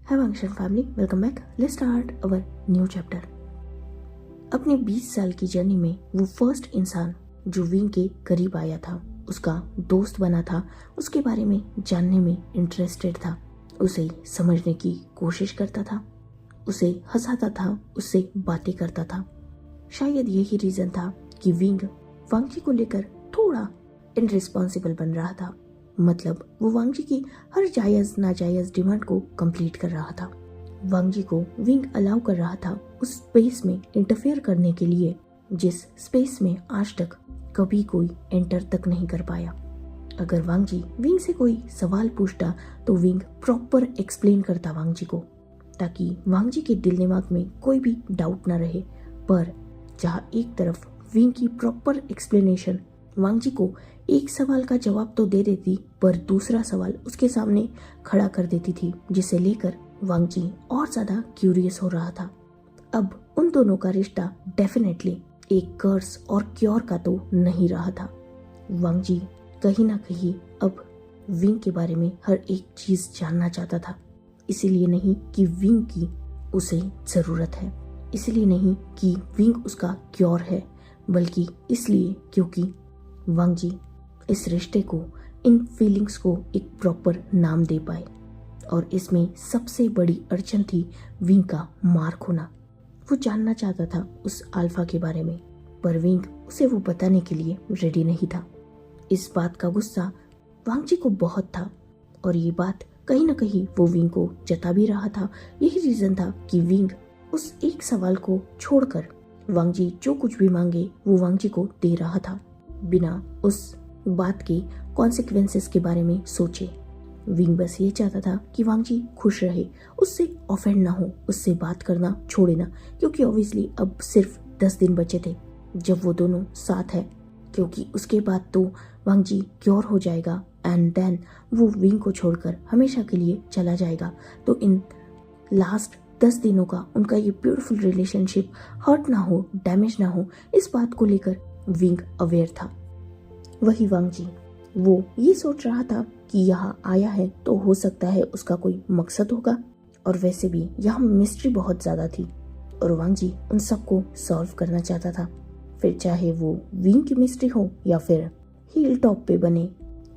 Hi Vangshan family, welcome back. Let's start our new chapter. अपने 20 साल की journey में वो फर्स्ट इंसान जो विंग के करीब आया था, उसका दोस्त बना था, उसके बारे में जानने में इंटरेस्टेड था, उसे समझने की कोशिश करता था, उसे हंसाता था, उससे बातें करता था। शायद यही रीजन था कि विंग वांगजी को लेकर थोड़ा इनरिस्पॉन्सिबल बन रहा था। मतलब वो वांगजी की हर जायज नाजायज डिमांड को कंप्लीट कर रहा था। वांगजी को विंग अलाउ कर रहा था उस स्पेस में इंटरफेयर करने के लिए जिस स्पेस में आज तक कभी कोई एंटर तक नहीं कर पाया। अगर वांगजी विंग से कोई सवाल पूछता तो विंग प्रॉपर एक्सप्लेन करता वांगजी को, ताकि वांगजी के दिल दिमाग में कोई भी डाउट ना रहे। पर जहाँ एक तरफ विंग की प्रॉपर एक्सप्लेनेशन वांगजी को एक सवाल का जवाब तो दे देती, पर दूसरा सवाल उसके सामने खड़ा कर देती थी, जिसे लेकर वांगजी और ज्यादा क्यूरियस हो रहा था। अब उन दोनों का रिश्ता डेफिनेटली एक कर्स और क्योर का तो नहीं रहा था। वांगजी कहीं ना कहीं अब विंग के बारे में हर एक चीज जानना चाहता था। इसीलिए नहीं कि विंग की उसे जरूरत है, इसलिए नहीं कि विंग उसका क्योर है, बल्कि इसलिए क्योंकि वांगजी इस रिश्ते को, इन फीलिंग्स को एक प्रॉपर नाम दे पाए। और इसमें सबसे बड़ी अड़चन थी विंग का मार्क होना। वो जानना चाहता था उस अल्फा के बारे में, पर विंग उसे वो बताने के लिए रेडी नहीं था। इस बात का गुस्सा वांगजी को बहुत था, और ये बात कहीं ना कहीं वो विंग को जता भी रहा था। यही रीजन था कि विंग उस एक सवाल को छोड़कर वांगजी जो कुछ भी मांगे वो वांगजी को दे रहा था, बिना उस बात के कॉन्सिक्वेंसेस के बारे में सोचे। विंग बस ये चाहता था कि वांगजी खुश रहे, उससे ऑफेंड ना हो, उससे बात करना छोड़े ना, क्योंकि ऑब्वियसली अब सिर्फ 10 दिन बचे थे जब वो दोनों साथ है, क्योंकि उसके बाद तो वांगजी क्योर हो जाएगा एंड देन वो विंग को छोड़कर हमेशा के लिए चला जाएगा। तो इन लास्ट 10 दिनों का उनका ये ब्यूटीफुल रिलेशनशिप हर्ट ना हो, डैमेज ना हो, इस बात को लेकर विंग अवेयर था। वही वांगजी वो ये सोच रहा था कि यहाँ आया है तो हो सकता है उसका कोई मकसद होगा, और वैसे भी यहाँ मिस्ट्री बहुत ज्यादा थी और वांगजी उन सबको सॉल्व करना चाहता था। फिर चाहे वो विंग की मिस्ट्री हो या फिर हिल टॉप पे बने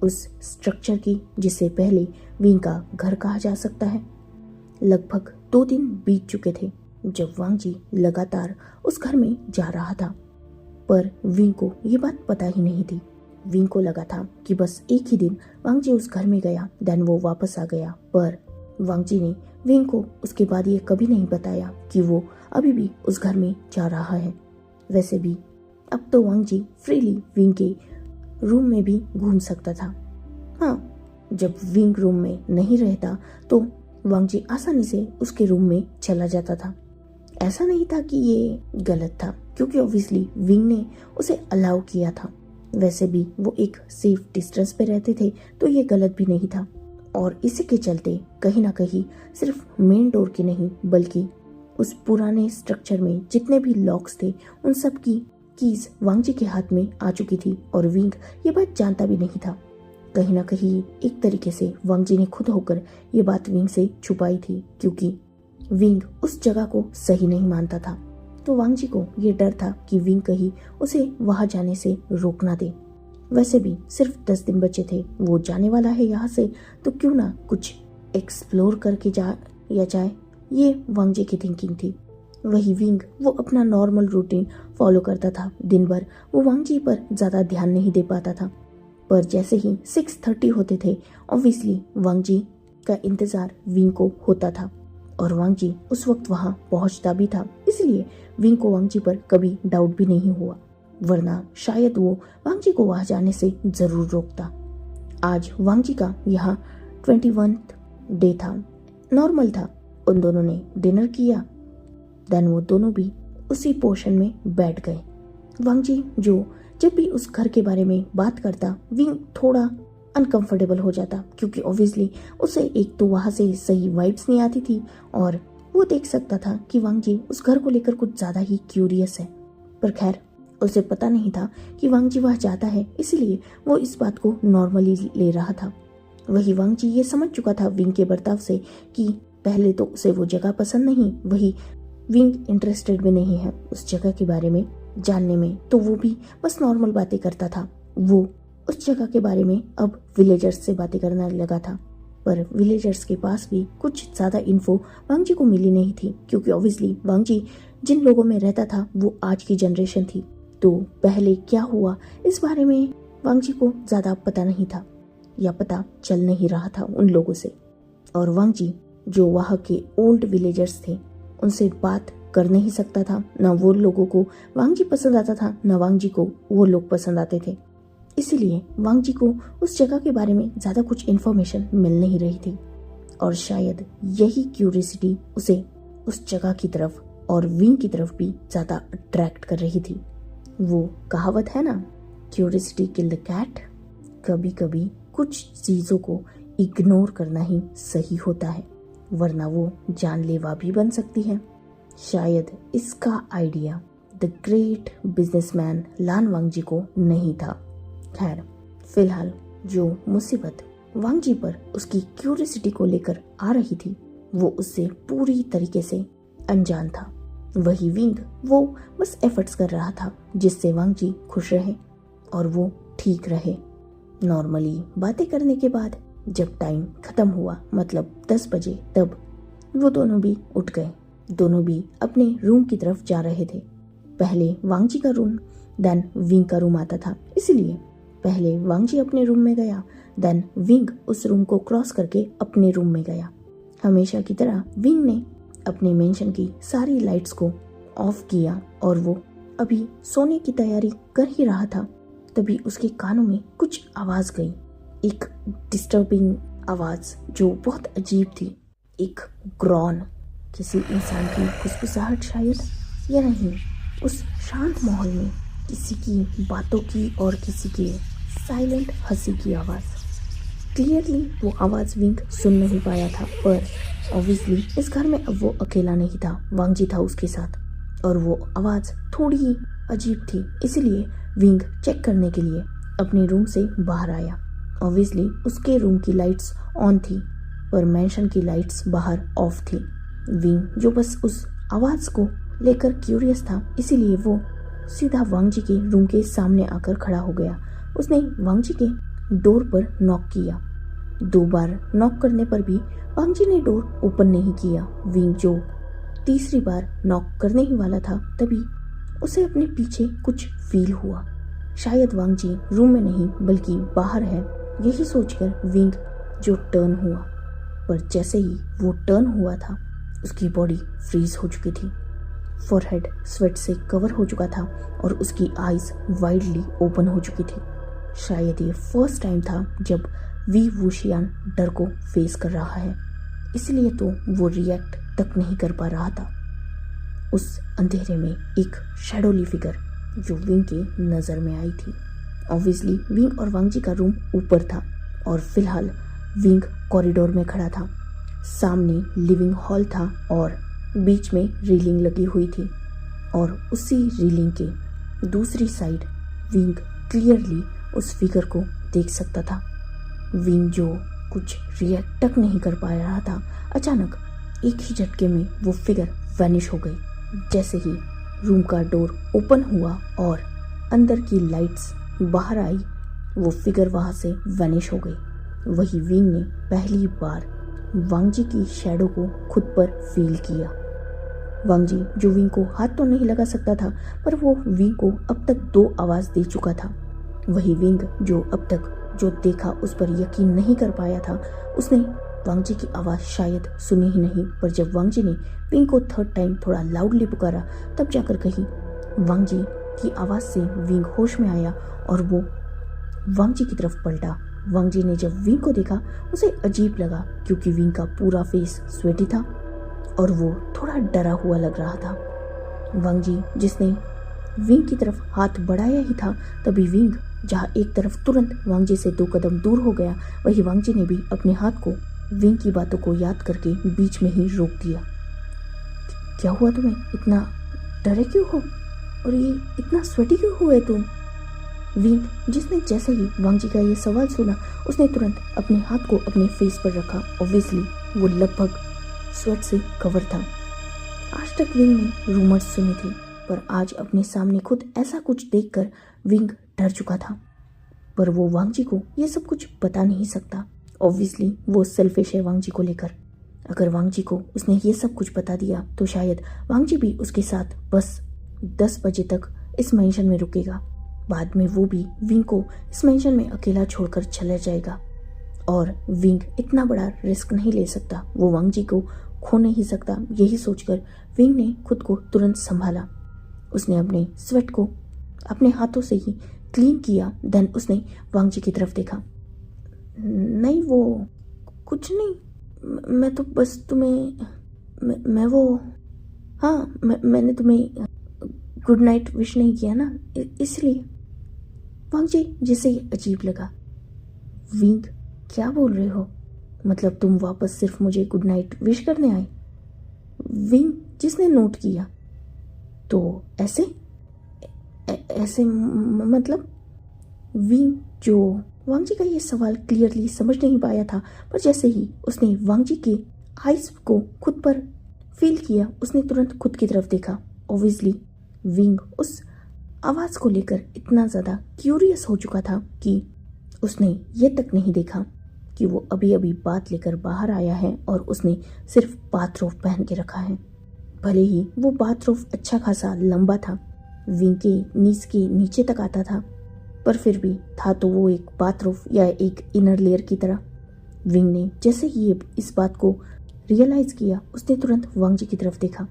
उस स्ट्रक्चर की, जिसे पहले विंग का घर कहा जा सकता है। लगभग 2 दिन बीत चुके थे जब वांगजी लगातार उस घर में जा रहा था, पर विंग को ये बात पता ही नहीं थी। विंग को लगा था कि बस एक ही दिन वांगजी उस घर में गया, देन वो वापस आ गया, पर वांगजी ने विंग को उसके बाद ये कभी नहीं बताया कि वो अभी भी उस घर में जा रहा है। वैसे भी अब तो वांगजी फ्रीली विंग के रूम में भी घूम सकता था। हाँ, जब विंग रूम में नहीं रहता तो वांगजी आसानी से उसके रूम में चला जाता था। ऐसा नहीं था कि ये गलत था, क्योंकि ऑब्वियसली विंग ने उसे अलाउ किया था। वैसे भी वो एक सेफ डिस्टेंस पे रहते थे, तो ये गलत भी नहीं था। और इसी के चलते कहीं ना कहीं सिर्फ मेन डोर की नहीं, बल्कि उस पुराने स्ट्रक्चर में जितने भी लॉक्स थे उन सब की कीज वांगजी के हाथ में आ चुकी थी, और विंग ये बात जानता भी नहीं था। कहीं ना कहीं एक तरीके से वांगजी ने खुद होकर ये बात विंग से छुपाई थी, क्योंकि विंग उस जगह को सही नहीं मानता था। तो वांगजी को ये डर था कि विंग कहीं उसे वहां जाने से रोक ना दे। वैसे भी सिर्फ 10 दिन बचे थे, वो जाने वाला है यहाँ से, तो क्यों ना कुछ एक्सप्लोर करके जाए, ये वांगजी की थिंकिंग थी। वही विंग वो अपना नॉर्मल रूटीन फॉलो करता था। दिन भर वो वांगजी पर ज्यादा ध्यान नहीं दे पाता था, पर जैसे ही 6:30 होते थे, ऑब्वियसली वांगजी का इंतजार विंग को होता था, और वांगजी उस वक्त वहां पहुंचता भी था। इसलिए विंग को वांगजी पर कभी डाउट भी नहीं हुआ, वरना शायद वो वांगजी को वहां जाने से जरूर रोकता। आज वांगजी का यहाँ 21th डे था, नॉर्मल था। उन दोनों ने डिनर किया, देन वो दोनों भी उसी पोर्शन में बैठ गए। वांगजी जो जब भी उस घर के बारे में बात करता, विंग थोड़ा अनकंफर्टेबल हो जाता, क्योंकि ऑब्वियसली उसे एक तो वहां से सही वाइब्स नहीं आती थी, और वो देख सकता था कि वांगजी उस घर को लेकर कुछ ज्यादा ही क्यूरियस है। पर खैर, उसे पता नहीं था कि वांगजी वहां जाता है, इसलिए वो इस बात को नॉर्मली ले रहा था। वही वांगजी ये समझ चुका था विंग के बर्ताव से कि पहले तो उसे वो जगह पसंद नहीं, वही विंग इंटरेस्टेड भी नहीं है उस जगह के बारे में जानने में, तो वो भी बस नॉर्मल बातें करता था। वो उस जगह के बारे में अब विलेजर्स से बातें करने लगा था, पर विलेजर्स के पास भी कुछ ज्यादा इन्फो वांग जी को मिली नहीं थी, क्योंकि ऑब्वियसली वांग जी जिन लोगों में रहता था वो आज की जनरेशन थी, तो पहले क्या हुआ इस बारे में वांग जी को ज्यादा पता नहीं था, या पता चल नहीं रहा था उन लोगों से। और वांग जी जो वहाँ के ओल्ड विलेजर्स थे उनसे बात कर नहीं सकता था, न वो लोगों को वांग जी पसंद आता था, न वांग जी को वो लोग पसंद आते थे। इसीलिए वांग जी को उस जगह के बारे में ज्यादा कुछ इन्फॉर्मेशन मिल नहीं रही थी, और शायद यही क्यूरियोसिटी उसे उस जगह की तरफ और विंग की तरफ भी ज्यादा अट्रैक्ट कर रही थी। वो कहावत है ना, क्यूरियोसिटी किल द कैट। कभी कभी कुछ चीजों को इग्नोर करना ही सही होता है, वरना वो जानलेवा भी बन सकती है। शायद इसका आइडिया द ग्रेट बिजनेसमैन लान वांग जी को नहीं था। खैर, फिलहाल जो मुसीबत वांग जी पर उसकी क्यूरियोसिटी को लेकर आ रही थी वो उससे पूरी तरीके से अनजान था। वही विंग वो बस एफर्ट्स कर रहा था जिससे वांग जी खुश रहे और वो ठीक रहे। नॉर्मली बातें करने के बाद जब टाइम खत्म हुआ, मतलब 10 बजे, तब वो दोनों भी उठ गए। दोनों भी अपने रूम की तरफ जा रहे थे। पहले वांग जी का रूम, देन विंग का रूम आता था, इसलिए पहले वांग जी अपने रूम में गया, देन विंग उस रूम को क्रॉस करके अपने रूम में गया। हमेशा की तरह विंग ने अपने मेंशन की सारी लाइट्स को ऑफ किया और वो अभी सोने की तैयारी कर ही रहा था, तभी उसके कानों में कुछ आवाज गई, एक डिस्टर्बिंग आवाज जो बहुत अजीब थी, एक ग्रॉन, किसी इंसान की फुसफुसाहट शायद, या नहीं, उस शांत माहौल में किसी की बातों की और किसी की साइलेंट हंसी की आवाज। क्लियरली वो आवाज विंग सुन नहीं पाया था, पर ऑब्वियसली इस घर में अब वो अकेला नहीं था, वांग जी था उसके साथ, और वो आवाज थोड़ी ही अजीब थी, इसलिए विंग चेक करने के लिए अपने रूम से बाहर आया। ऑब्वियसली उसके रूम की लाइट्स ऑन थी, पर मैंशन की लाइट्स बाहर ऑफ थी। विंग जो बस उस आवाज को लेकर क्यूरियस था, इसीलिए वो सीधा वांग जी के रूम के सामने आकर खड़ा हो गया। उसने वांग जी के डोर पर नॉक किया। 2 बार नॉक करने पर भी वांग जी ने डोर ओपन नहीं किया। विंग जो तीसरी बार नॉक करने ही वाला था, तभी उसे अपने पीछे कुछ फील हुआ। शायद वांग जी रूम में नहीं बल्कि बाहर है, यही सोचकर विंग जो टर्न हुआ, पर जैसे ही वो टर्न हुआ था उसकी बॉडी फ्रीज हो चुकी थी। फोरहेड स्वेट से कवर हो चुका था और उसकी आईज वाइडली ओपन हो चुकी थी। शायद ये फर्स्ट टाइम था जब वी वुशियान डर को फेस कर रहा है, इसलिए तो वो रिएक्ट तक नहीं कर पा रहा था। उस अंधेरे में एक शैडोली फिगर जो विंग के नज़र में आई थी। ऑब्वियसली विंग और वांग जी का रूम ऊपर था और फिलहाल विंग कॉरिडोर में खड़ा था। सामने लिविंग हॉल था और बीच में रीलिंग लगी हुई थी, और उसी रीलिंग के दूसरी साइड विंग क्लियरली उस फिगर को देख सकता था। विंग जो कुछ रिएक्ट तक नहीं कर पा रहा था, अचानक एक ही झटके में वो फिगर वैनिश हो गई। जैसे ही रूम का डोर ओपन हुआ और अंदर की लाइट्स बाहर आई, वो फिगर वहां से वैनिश हो गई। वही विंग ने पहली बार वांग जी की शैडो को खुद पर फील किया। वांग जी जो विंग को हाथ तो नहीं लगा सकता था, पर वो विंग को अब तक 2 आवाज दे चुका था। वही विंग जो अब तक जो देखा उस पर यकीन नहीं कर पाया था, उसने वांग जी की आवाज शायद सुनी ही नहीं, पर जब वांग जी ने विंग को 3rd टाइम थोड़ा लाउडली पुकारा, तब जाकर कहीं वांग जी की आवाज से विंग होश में आया और वो वांग जी की तरफ पलटा। वांग जी ने जब विंग को देखा, उसे अजीब लगा क्योंकि विंग का पूरा फेस स्वेटी था और वो थोड़ा डरा हुआ लग रहा था। वांग जी जिसने विंग की तरफ हाथ बढ़ाया ही था, तभी विंग जहाँ एक तरफ तुरंत वांग जी से 2 कदम दूर हो गया, वही वांग जी ने भी अपने हाथ को विंग की बातों को याद करके बीच में ही रोक दिया। क्या हुआ तुम्हें? इतना डरे क्यों हो? और ये इतना स्वेटी क्यों हुए तुम? विंग जिसने जैसे ही वांग जी का ये सवाल सुना, उसने तुरंत अपने हाथ को अपने फेस पर रखा। ऑब्वियसली वो लगभग स्वेट से कवर था। आज तक विंग ने रूमर्स सुनी थी, पर आज अपने सामने खुद ऐसा कुछ देखकर विंग डर चुका था। पर वो वांग जी को ये सब कुछ बता नहीं सकता। ऑब्वियसली वो सेल्फिश है वांग जी को लेकर। अगर वांग जी को उसने ये सब कुछ बता दिया तो शायद वांग जी भी उसके साथ बस 10 बजे तक इस मेंशन में रुकेगा। बाद में वो भी विंग को इस मेंशन में अकेला छोड़कर चला जाएगा। और विंग इतना बड़ा रिस्क नहीं ले सकता, वो वांग जी को खो नहीं सकता। यही सोचकर विंग ने खुद को तुरंत संभाला। उसने अपने स्वेट को अपने हाथों से ही क्लीन किया। देन उसने वांग जी की तरफ देखा। नहीं, वो कुछ नहीं, मैं तो बस तुम्हें मैं वो हाँ, मैंने तुम्हें गुड नाइट विश नहीं किया ना, इसलिए। वांग जी जिसे ये अजीब लगा। विंग, क्या बोल रहे हो? मतलब तुम वापस सिर्फ मुझे गुड नाइट विश करने आए? विंग जिसने नोट किया। तो ऐसे ऐसे मतलब? विंग जो वांग जी का ये सवाल क्लियरली समझ नहीं पाया था, पर जैसे ही उसने वांग जी के आइज को खुद पर फील किया, उसने तुरंत खुद की तरफ देखा। ऑब्वियसली विंग उस आवाज को लेकर इतना ज्यादा क्यूरियस हो चुका था कि उसने ये तक नहीं देखा कि वो अभी अभी बात लेकर बाहर आया है और उसने सिर्फ बाथरोब पहन के रखा है। भले ही वो बाथरोब अच्छा खासा लंबा था, विंग के नीज के नीचे तक आता था, पर फिर भी था तो वो एक बाथरोब या एक इनर लेयर की तरह। विंग ने जैसे ही इस बात को रियलाइज किया, उसने तुरंत वांग जी की तरफ देखा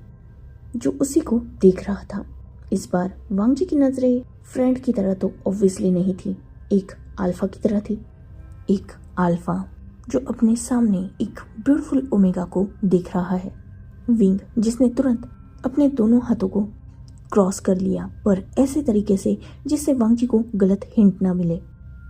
जो उसी को देख रहा था। इस बार वांग जी की नजरें फ्रेंड की तरह तो ऑब्वियसली नहीं थी, एक अल्फा की तरह थी। एक अल्फा जो अपने सामने एक ब्यूटीफुल ओमेगा को देख रहा है। विंग जिसने तुरंत अपने दोनों हाथों को क्रॉस कर लिया, पर ऐसे तरीके से जिससे वांग जी को गलत हिंट ना मिले।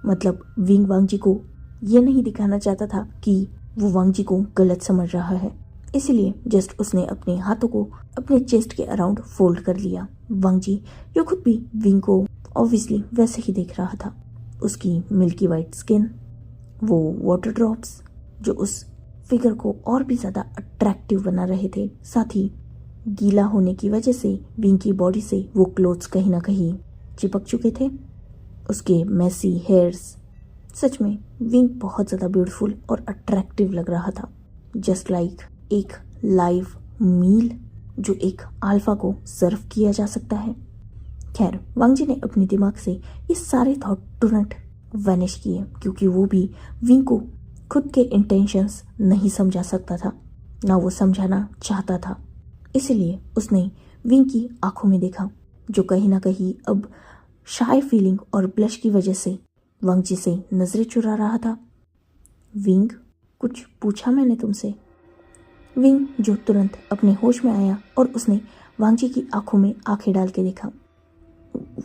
मतलब विंग वांग जी को ये नहीं दिखाना चाहता था कि वो वांग जी को गलत समझ रहा है, इसलिए जस्ट उसने अपने हाथों को अपने चेस्ट के अराउंड फोल्ड कर लिया। वांग जी जो खुद भी विंग को ऑब्वियसली वैसे ही देख रहा था। उसकी मिल्की वाइट स्किन, वो वाटर ड्रॉप्स जो उस फिगर को और भी ज्यादा अट्रैक्टिव बना रहे थे। साथ ही गीला होने की वजह से विंग की बॉडी से वो क्लोथ्स कहीं ना कहीं चिपक चुके थे। उसके मैसी हेयर्स, सच में विंग बहुत ज्यादा ब्यूटीफुल और अट्रैक्टिव लग रहा था। जस्ट लाइक एक लाइव मील जो एक अल्फा को सर्व किया जा सकता है। खैर, वांग जी ने अपने दिमाग से ये सारे थॉट तुरंत वैनिश किए, क्योंकि वो भी विंग को खुद के इंटेंशंस नहीं समझा सकता था, ना वो समझाना चाहता था। इसलिए उसने विंग की आंखों में देखा, जो कहीं ना कहीं अब शाय फीलिंग और ब्लश की वजह से वांग जी से नजरें चुरा रहा था। विंग, कुछ पूछा मैंने तुमसे? विंग जो तुरंत अपने होश में आया और उसने वांग जी की आंखों में आंखें डाल के देखा।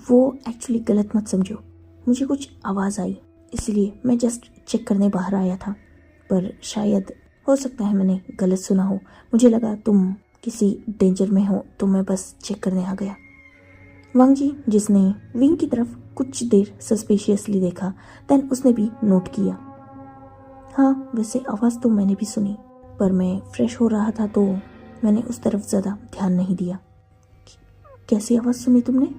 वो एक्चुअली गलत मत समझो, मुझे कुछ आवाज़ आई, इसलिए मैं जस्ट चेक करने बाहर आया था, पर शायद हो सकता है मैंने गलत सुना हो। मुझे लगा तुम किसी डेंजर में हो, तो मैं बस चेक करने आ गया। वांग जी जिसने विंग की तरफ कुछ देर सस्पिशियसली देखा, देन उसने भी नोट किया। हाँ, वैसे आवाज़ तो मैंने भी सुनी, पर मैं फ्रेश हो रहा था तो मैंने उस तरफ ज़्यादा ध्यान नहीं दिया। कैसी आवाज़ सुनी तुमने?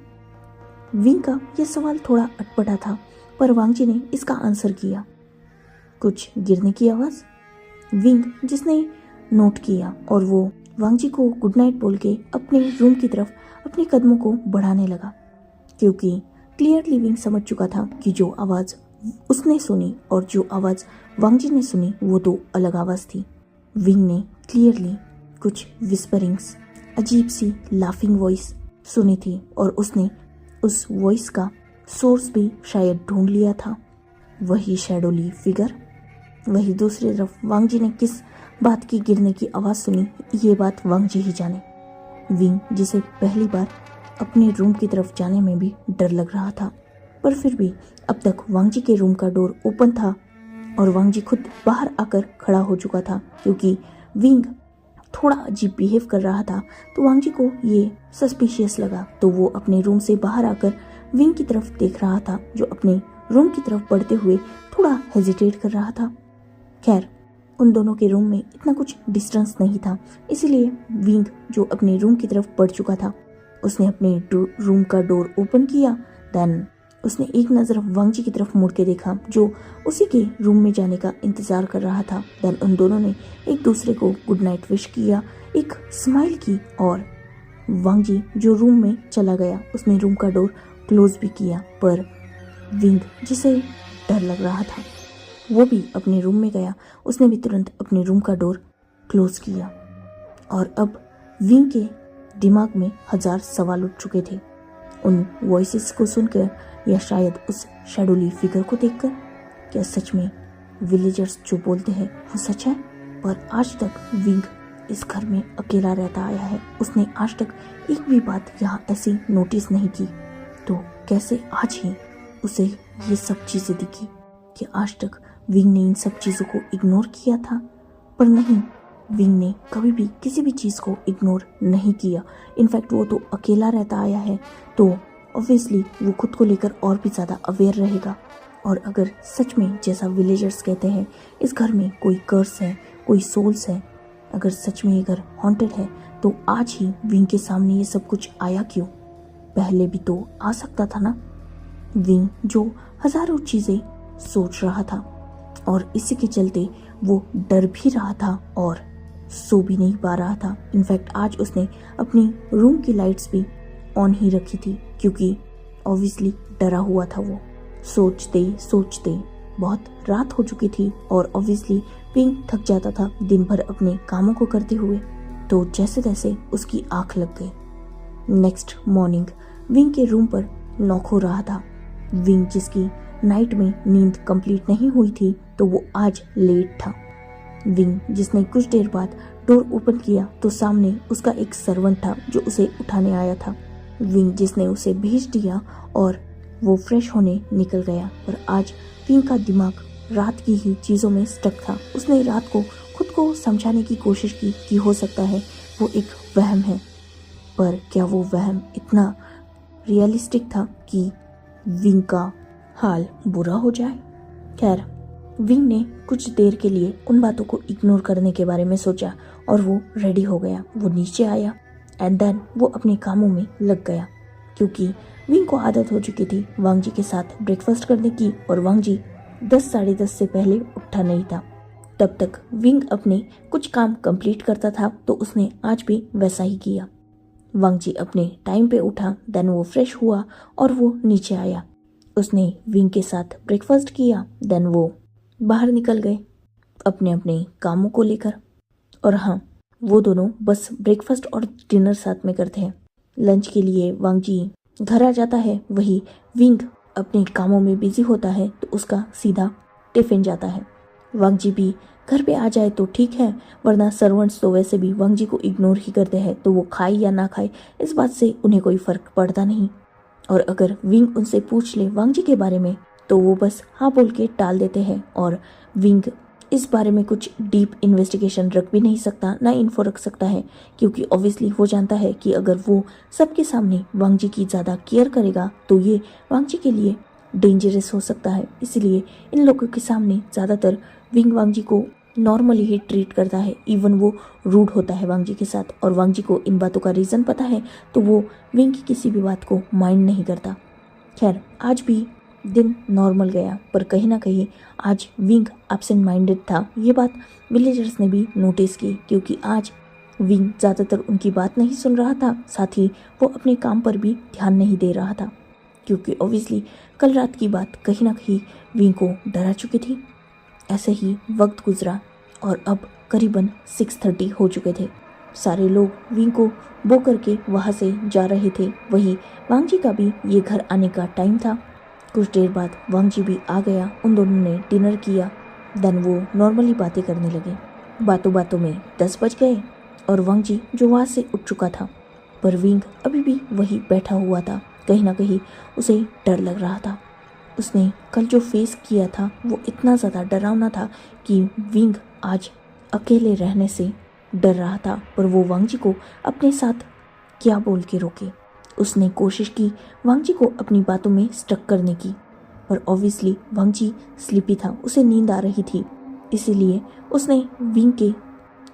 विंग का यह सवाल थोड़ा अटपटा था, पर वांग जी ने इसका आंसर किया। कुछ गिरने की आवाज़। विंग जिसने नोट किया और वो वांग जी को गुड नाइट बोल के अपने रूम की तरफ अपने कदमों को बढ़ाने लगा, क्योंकि क्लियरली विंग समझ चुका था कि जो आवाज़ उसने सुनी और जो आवाज़ वांग जी ने सुनी वो दो अलग आवाज़ थी। विंग ने क्लियरली कुछ विस्परिंग्स, अजीब सी लाफिंग वॉइस सुनी थी और उसने उस वॉइस का सोर्स भी शायद ढूंढ लिया था। वही शैडोली फिगर। वही दूसरी तरफ वांग जी ने किस बात की गिरने की आवाज़ सुनी, ये बात वांग जी ही जाने। विंग जिसे पहली बार अपने रूम की तरफ जाने में भी डर लग रहा था, पर फिर भी अब तक वांग जी के रूम का डोर ओपन था और वांग जी खुद बाहर आकर खड़ा हो चुका था। क्योंकि विंग थोड़ा अजीब बिहेव कर रहा था तो वांग जी को ये सस्पिशियस लगा, तो वो अपने रूम से बाहर आकर विंग की तरफ देख रहा था, जो अपने रूम की तरफ बढ़ते हुए थोड़ा हेजिटेट कर रहा था। खैर, उन दोनों के रूम में इतना कुछ डिस्टेंस नहीं था, इसीलिए विंग जो अपने रूम की तरफ बढ़ चुका था, उसने अपने रूम का डोर ओपन किया। देन उसने एक नज़र वांग जी की तरफ मुड़ के देखा जो उसी के रूम में जाने का इंतजार कर रहा था। देन उन दोनों ने एक दूसरे को गुड नाइट विश किया, एक स्माइल की और वांग जी जो रूम में चला गया, उसने रूम का डोर क्लोज भी किया। पर विंग जिसे डर लग रहा था वो भी अपने रूम में गया, उसने भी तुरंत अपने रूम का डोर क्लोज किया। और अब विंग के दिमाग में 1000 सवाल उठ चुके थे, उन वॉइसेस को सुनकर या शायद उस शैडोली फिगर को देखकर। क्या सच में विलेजर्स जो बोलते हैं वो सच है? पर आज तक विंग इस घर में अकेला रहता आया है, उसने आज तक एक भी बात यहाँ ऐसी नोटिस नहीं की, तो कैसे आज ही उसे ये सब चीजें दिखी? कि आज तक विंग ने इन सब चीजों को इग्नोर किया था? पर नहीं, विंग ने कभी भी किसी भी चीज को इग्नोर नहीं किया। इनफैक्ट वो तो अकेला रहता आया है, तो ऑब्वियसली वो खुद को लेकर और भी ज्यादा अवेयर रहेगा। और अगर सच में जैसा विलेजर्स कहते हैं इस घर में कोई कर्स है, कोई सोल्स है, अगर सच में ये घर हॉन्टेड है, तो आज ही विंग के सामने ये सब कुछ आया क्यों? पहले भी तो आ सकता था ना। विंग जो हजारों चीजें सोच रहा था और इसी के चलते वो डर भी रहा था और सो भी नहीं पा रहा था। इनफैक्ट आज उसने अपनी रूम की लाइट्स भी ऑन ही रखी थी क्योंकि ऑब्वियसली डरा हुआ था। वो सोचते सोचते बहुत रात हो चुकी थी और ऑब्वियसली विंग थक जाता था दिन भर अपने कामों को करते हुए, तो जैसे तैसे उसकी आंख लग गई। नेक्स्ट मॉर्निंग विंग के रूम पर नॉक हो रहा था। विंग जिसकी नाइट में नींद कंप्लीट नहीं हुई थी, तो वो आज लेट था। विंग जिसने कुछ देर बाद डोर ओपन किया तो सामने उसका एक सर्वेंट था जो उसे उठाने आया था। विंग जिसने उसे भेज दिया और वो फ्रेश होने निकल गया। पर आज विंग का दिमाग रात की ही चीज़ों में स्टक था। उसने रात को खुद को समझाने की कोशिश की कि हो सकता है वो एक वहम है, पर क्या वो वहम इतना रियलिस्टिक था कि विंग का हाल बुरा हो जाए? खैर, विंग ने कुछ देर के लिए उन बातों को इग्नोर करने के बारे में सोचा और वो रेडी हो गया। वो नीचे आया एंड देन वो अपने कामों में लग गया क्योंकि विंग को आदत हो चुकी थी वांग जी के साथ ब्रेकफास्ट करने की और वांग जी 10 साढ़े 10 से पहले उठा नहीं था। तब तक विंग अपने कुछ काम कंप्लीट करता था, तो उसने आज भी वैसा ही किया। वांग जी अपने टाइम पे उठा, देन वो फ्रेश हुआ और वो नीचे आया। उसने विंग के साथ ब्रेकफास्ट किया, देन वो बाहर निकल गए अपने अपने कामों को लेकर। और हाँ, वो दोनों बस ब्रेकफास्ट और डिनर साथ में करते हैं। लंच के लिए वांग जी घर आ जाता है, वही विंग अपने कामों में बिजी होता है तो उसका सीधा टिफिन जाता है। वांग जी भी घर पे आ जाए तो ठीक है, वरना सर्वेंट्स तो वैसे भी वांग जी को इग्नोर ही करते हैं, तो वो खाए या ना खाए इस बात से उन्हें कोई फर्क पड़ता नहीं। और अगर विंग उनसे पूछ ले वांग जी के बारे में तो वो बस हाँ बोल के टाल देते हैं और विंग इस बारे में कुछ डीप इन्वेस्टिगेशन रख भी नहीं सकता, ना इन्फो रख सकता है, क्योंकि ऑब्वियसली वो जानता है कि अगर वो सबके सामने वांग जी की ज़्यादा केयर करेगा तो ये वांग जी के लिए डेंजरस हो सकता है। इसलिए इन लोगों के सामने ज़्यादातर विंग वांग जी को नॉर्मली ही ट्रीट करता है। इवन वो रूड होता है वांग जी के साथ और वांग जी को इन बातों का रीज़न पता है, तो वो विंग की किसी भी बात को माइंड नहीं करता। खैर, आज भी दिन नॉर्मल गया, पर कहीं ना कहीं आज विंग एब्सेंट माइंडेड था। ये बात विलेजर्स ने भी नोटिस की, क्योंकि आज विंग ज़्यादातर उनकी बात नहीं सुन रहा था, साथ ही वो अपने काम पर भी ध्यान नहीं दे रहा था, क्योंकि ऑब्वियसली कल रात की बात कहीं ना कहीं विंग को डरा चुकी थी। ऐसे ही वक्त गुजरा और अब करीबन 6:30 हो चुके थे। सारे लोग विंग को बो करके वहाँ से जा रहे थे। वही वांग जी का भी ये घर आने का टाइम था। कुछ देर बाद वांग जी भी आ गया। उन दोनों ने डिनर किया, देन वो नॉर्मली बातें करने लगे। बातों बातों में 10 बज गए और वांग जी जो वहाँ से उठ चुका था, पर विंग अभी भी वही बैठा हुआ था। कहीं ना कहीं उसे डर लग रहा था। उसने कल जो फेस किया था वो इतना ज़्यादा डरावना था कि विंग आज अकेले रहने से डर रहा था, पर वो वांग जी को अपने साथ क्या बोल के रोके। उसने कोशिश की वांग जी को अपनी बातों में स्टक करने की, पर ऑब्वियसली वांग जी स्लीपी था, उसे नींद आ रही थी, इसीलिए उसने विंग के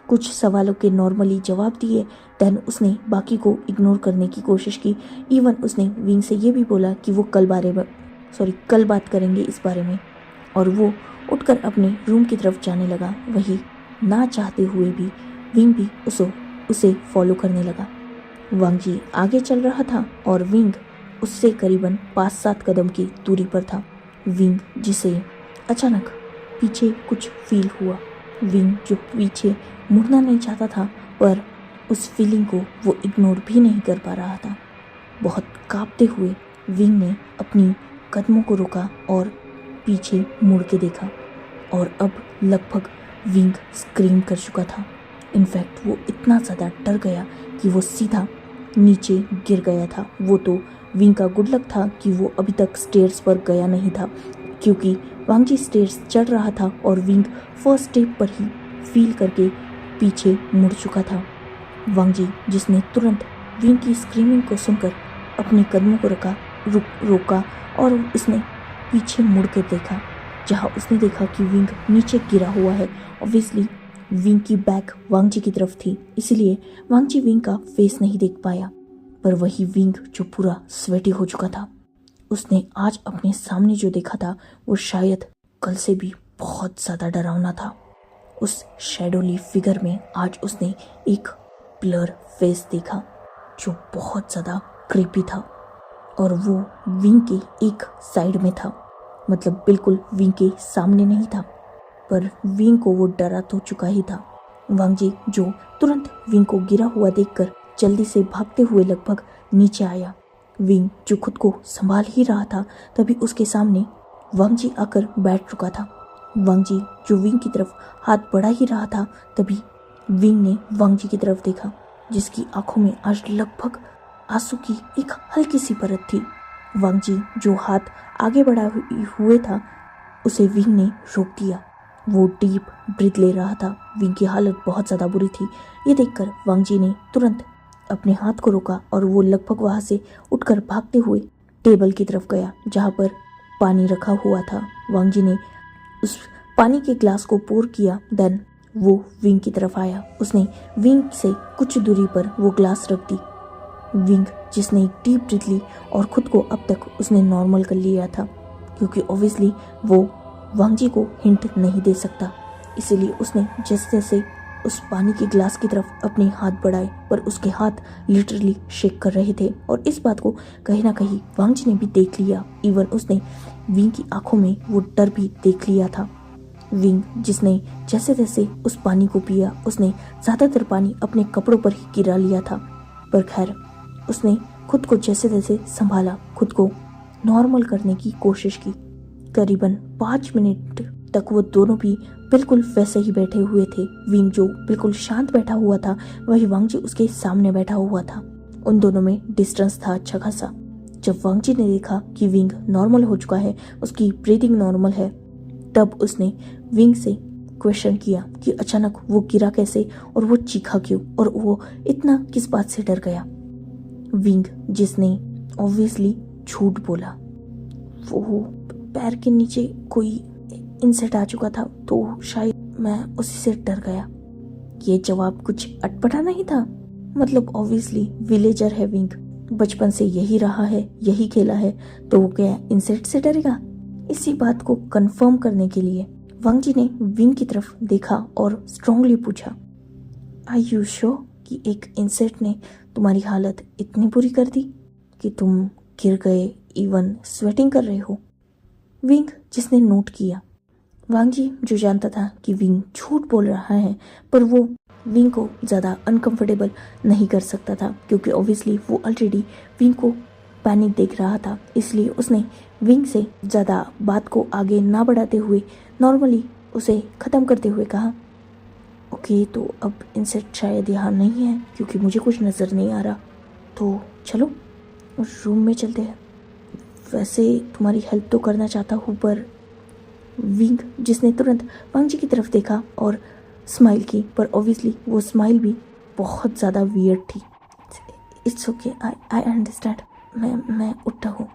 कुछ सवालों के नॉर्मली जवाब दिए। देन उसने बाकी को इग्नोर करने की कोशिश की। इवन उसने विंग से ये भी बोला कि वो कल बात करेंगे इस बारे में, और वो उठकर अपने रूम की तरफ जाने लगा। वही ना चाहते हुए भी विंग भी उसे फॉलो करने लगा। वांग जी आगे चल रहा था और विंग उससे करीबन 5-7 कदम की दूरी पर था। विंग जिसे अचानक पीछे कुछ फील हुआ। विंग जो पीछे मुड़ना नहीं चाहता था, पर उस फीलिंग को वो इग्नोर भी नहीं कर पा रहा था। बहुत कांपते हुए विंग ने अपनी कदमों को रोका और पीछे मुड़ के देखा, और अब लगभग विंग स्क्रीम कर चुका था। इनफैक्ट वो इतना ज़्यादा डर गया कि वो सीधा नीचे गिर गया था। वो तो विंग का गुड लक था कि वो अभी तक स्टेयर्स पर गया नहीं था, क्योंकि वांग जी स्टेयर्स चढ़ रहा था और विंग फर्स्ट स्टेप पर ही फील करके पीछे मुड़ चुका था। वांग जी जिसने तुरंत विंग की स्क्रीमिंग को सुनकर अपने कदमों को रोका और उसने पीछे मुड़ कर देखा, जहाँ उसने देखा कि विंग नीचे गिरा हुआ है। ऑब्वियसली विंग की बैक वांग जी की तरफ थी, इसलिए वांग जी विंग का फेस नहीं देख पाया। पर वही विंग जो पूरा स्वेटी हो चुका था, उसने आज अपने सामने जो देखा था वो शायद कल से भी बहुत ज़्यादा डरावना था। उस शैडोली फिगर में आज उसने एक ब्लर फेस देखा जो बहुत ज़्यादा क्रीपी था, और वो विंग के एक साइड में था, मतलब बिल्कुल विंग के सामने नहीं था, पर विंग को वो डरा तो चुका ही था। वांग जी जो तुरंत विंग को गिरा हुआ देखकर जल्दी से भागते हुए लगभग नीचे आया। विंग जो खुद को संभाल ही रहा था, तभी उसके सामने वांग जी आकर बैठ चुका था। वांग जी जो विंग की तरफ हाथ बढ़ा ही रहा था, तभी विंग ने वांग जी की तरफ देखा, जिसकी आंखों में आज लगभग आंसू की एक हल्की सी परत थी। वांग जी जो हाथ आगे बढ़ा हुए था, उसे विंग ने रोक दिया। वो डीप ब्रीथ ले रहा था। विंग की हालत बहुत ज़्यादा बुरी थी। ये देखकर वांग जी ने तुरंत अपने हाथ को रोका और वो लगभग वहाँ से उठकर भागते हुए टेबल की तरफ गया, जहाँ पर पानी रखा हुआ था। वांग जी ने उस पानी के ग्लास को पोर किया। देन वो विंग की तरफ आया। उसने विंग से कुछ दूरी पर वो ग्लास रख दी। विंग जिसने एक डीप ब्रीथ ली और खुद को अब तक उसने नॉर्मल कर लिया था, क्योंकि ऑब्वियसली वो वांग जी को हिंट नहीं दे सकता, इसीलिए उसने जैसे जैसे उस पानी के ग्लास की तरफ अपने हाथ बढ़ाए, पर उसके हाथ लिटरली शेक कर रहे थे। और इस बात को कहीं ना कहीं वांग जी ने भी देख लिया। इवन उसने विंग की आंखों में वो डर भी देख लिया था। विंग जिसने जैसे जैसे उस पानी को पिया, उसने ज़्यादातर पानी अपने कपड़ों पर ही गिरा लिया था। पर खैर उसने खुद को जैसे तैसे संभाला, खुद को नॉर्मल करने की कोशिश की। करीबन 5 मिनट तक वो दोनों भी बिल्कुल वैसे ही बैठे हुए थे। विंग जो बिल्कुल शांत बैठा हुआ था, वही वांग जी उसके सामने बैठा हुआ था। उन दोनों में डिस्टेंस था अच्छा खासा। जब वांग जी ने देखा कि विंग नॉर्मल हो चुका है, उसकी ब्रीदिंग नॉर्मल है, तब उसने विंग से क्वेश्चन किया कि अचानक वो गिरा कैसे और वो चीखा क्यों और वो इतना किस बात से डर गया। विंग जिसने ऑब्वियसली झूठ बोला, वो पैर के नीचे कोई इंसेक्ट आ चुका था, तो शायद मैं उसी से डर गया। ये जवाब कुछ अटपटा नहीं था। मतलब ऑब्वियसली विलेजर है विंग, बचपन से यही रहा है, यही खेला है, तो वो क्या इंसेक्ट से डरेगा? इसी बात को कंफर्म करने के लिए वांग जी ने विंग की तरफ देखा और स्ट्रांगली पूछा, आर यू श्योर कि एक इंसेक्ट ने तुम्हारी हालत इतनी बुरी कर दी कि तुम गिर गए, इवन स्वेटिंग कर रहे हो? विंग जिसने नोट किया, वांग जी जो जानता था कि विंग झूठ बोल रहा है, पर वो विंग को ज़्यादा अनकंफर्टेबल नहीं कर सकता था, क्योंकि ऑब्वियसली वो ऑलरेडी विंग को पैनिक देख रहा था। इसलिए उसने विंग से ज़्यादा बात को आगे ना बढ़ाते हुए नॉर्मली उसे ख़त्म करते हुए कहा, ओके तो अब इंसेक्ट शायद यहाँ नहीं है, क्योंकि मुझे कुछ नज़र नहीं आ रहा, तो चलो उस रूम में चलते हैं। वैसे तुम्हारी हेल्प तो करना चाहता हूँ, पर विंग जिसने तुरंत वांग जी की तरफ देखा और स्माइल की, पर ऑब्वियसली वो स्माइल भी बहुत ज़्यादा वियर्ड थी। इट्स ओके, आई अंडरस्टैंड, मैं उठता हूँ।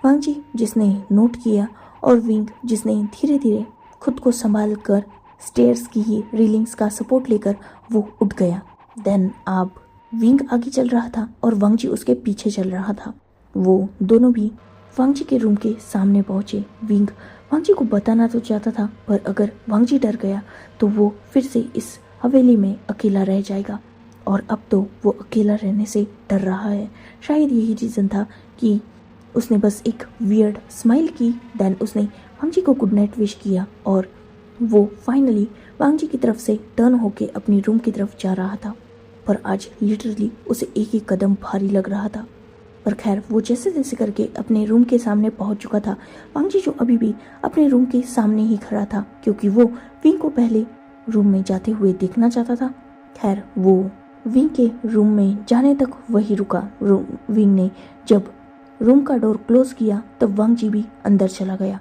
वांग जी जिसने नोट किया और विंग जिसने धीरे धीरे खुद को संभाल कर स्टेयर्स की ही रेलिंग्स का सपोर्ट लेकर वो उठ गया। देन अब विंग आगे चल रहा था और वांगजी उसके पीछे चल रहा था। वो दोनों भी वांगजी के रूम के सामने पहुंचे। विंग वांगजी को बताना तो चाहता था, पर अगर वांगजी डर गया तो वो फिर से इस हवेली में अकेला रह जाएगा, और अब तो वो अकेला रहने से डर रहा है। शायद यही रीज़न था कि उसने बस एक वियर्ड स्माइल की। देन उसने वांगजी को गुड नाइट विश किया और वो फाइनली वांगजी की तरफ से टर्न होके अपनी रूम की तरफ जा रहा था। पर आज लिटरली उसे एक एक कदम भारी लग रहा था। पर खैर वो जैसे तैसे करके अपने रूम के सामने पहुंच चुका था। वांगजी जो अभी भी अपने रूम के सामने ही खड़ा था, क्योंकि वो विंग को पहले रूम में जाते हुए देखना चाहता था। खैर वो विंग के रूम में जाने तक वही रुका। विंग ने जब रूम का डोर क्लोज किया तब वांगजी भी अंदर चला गया।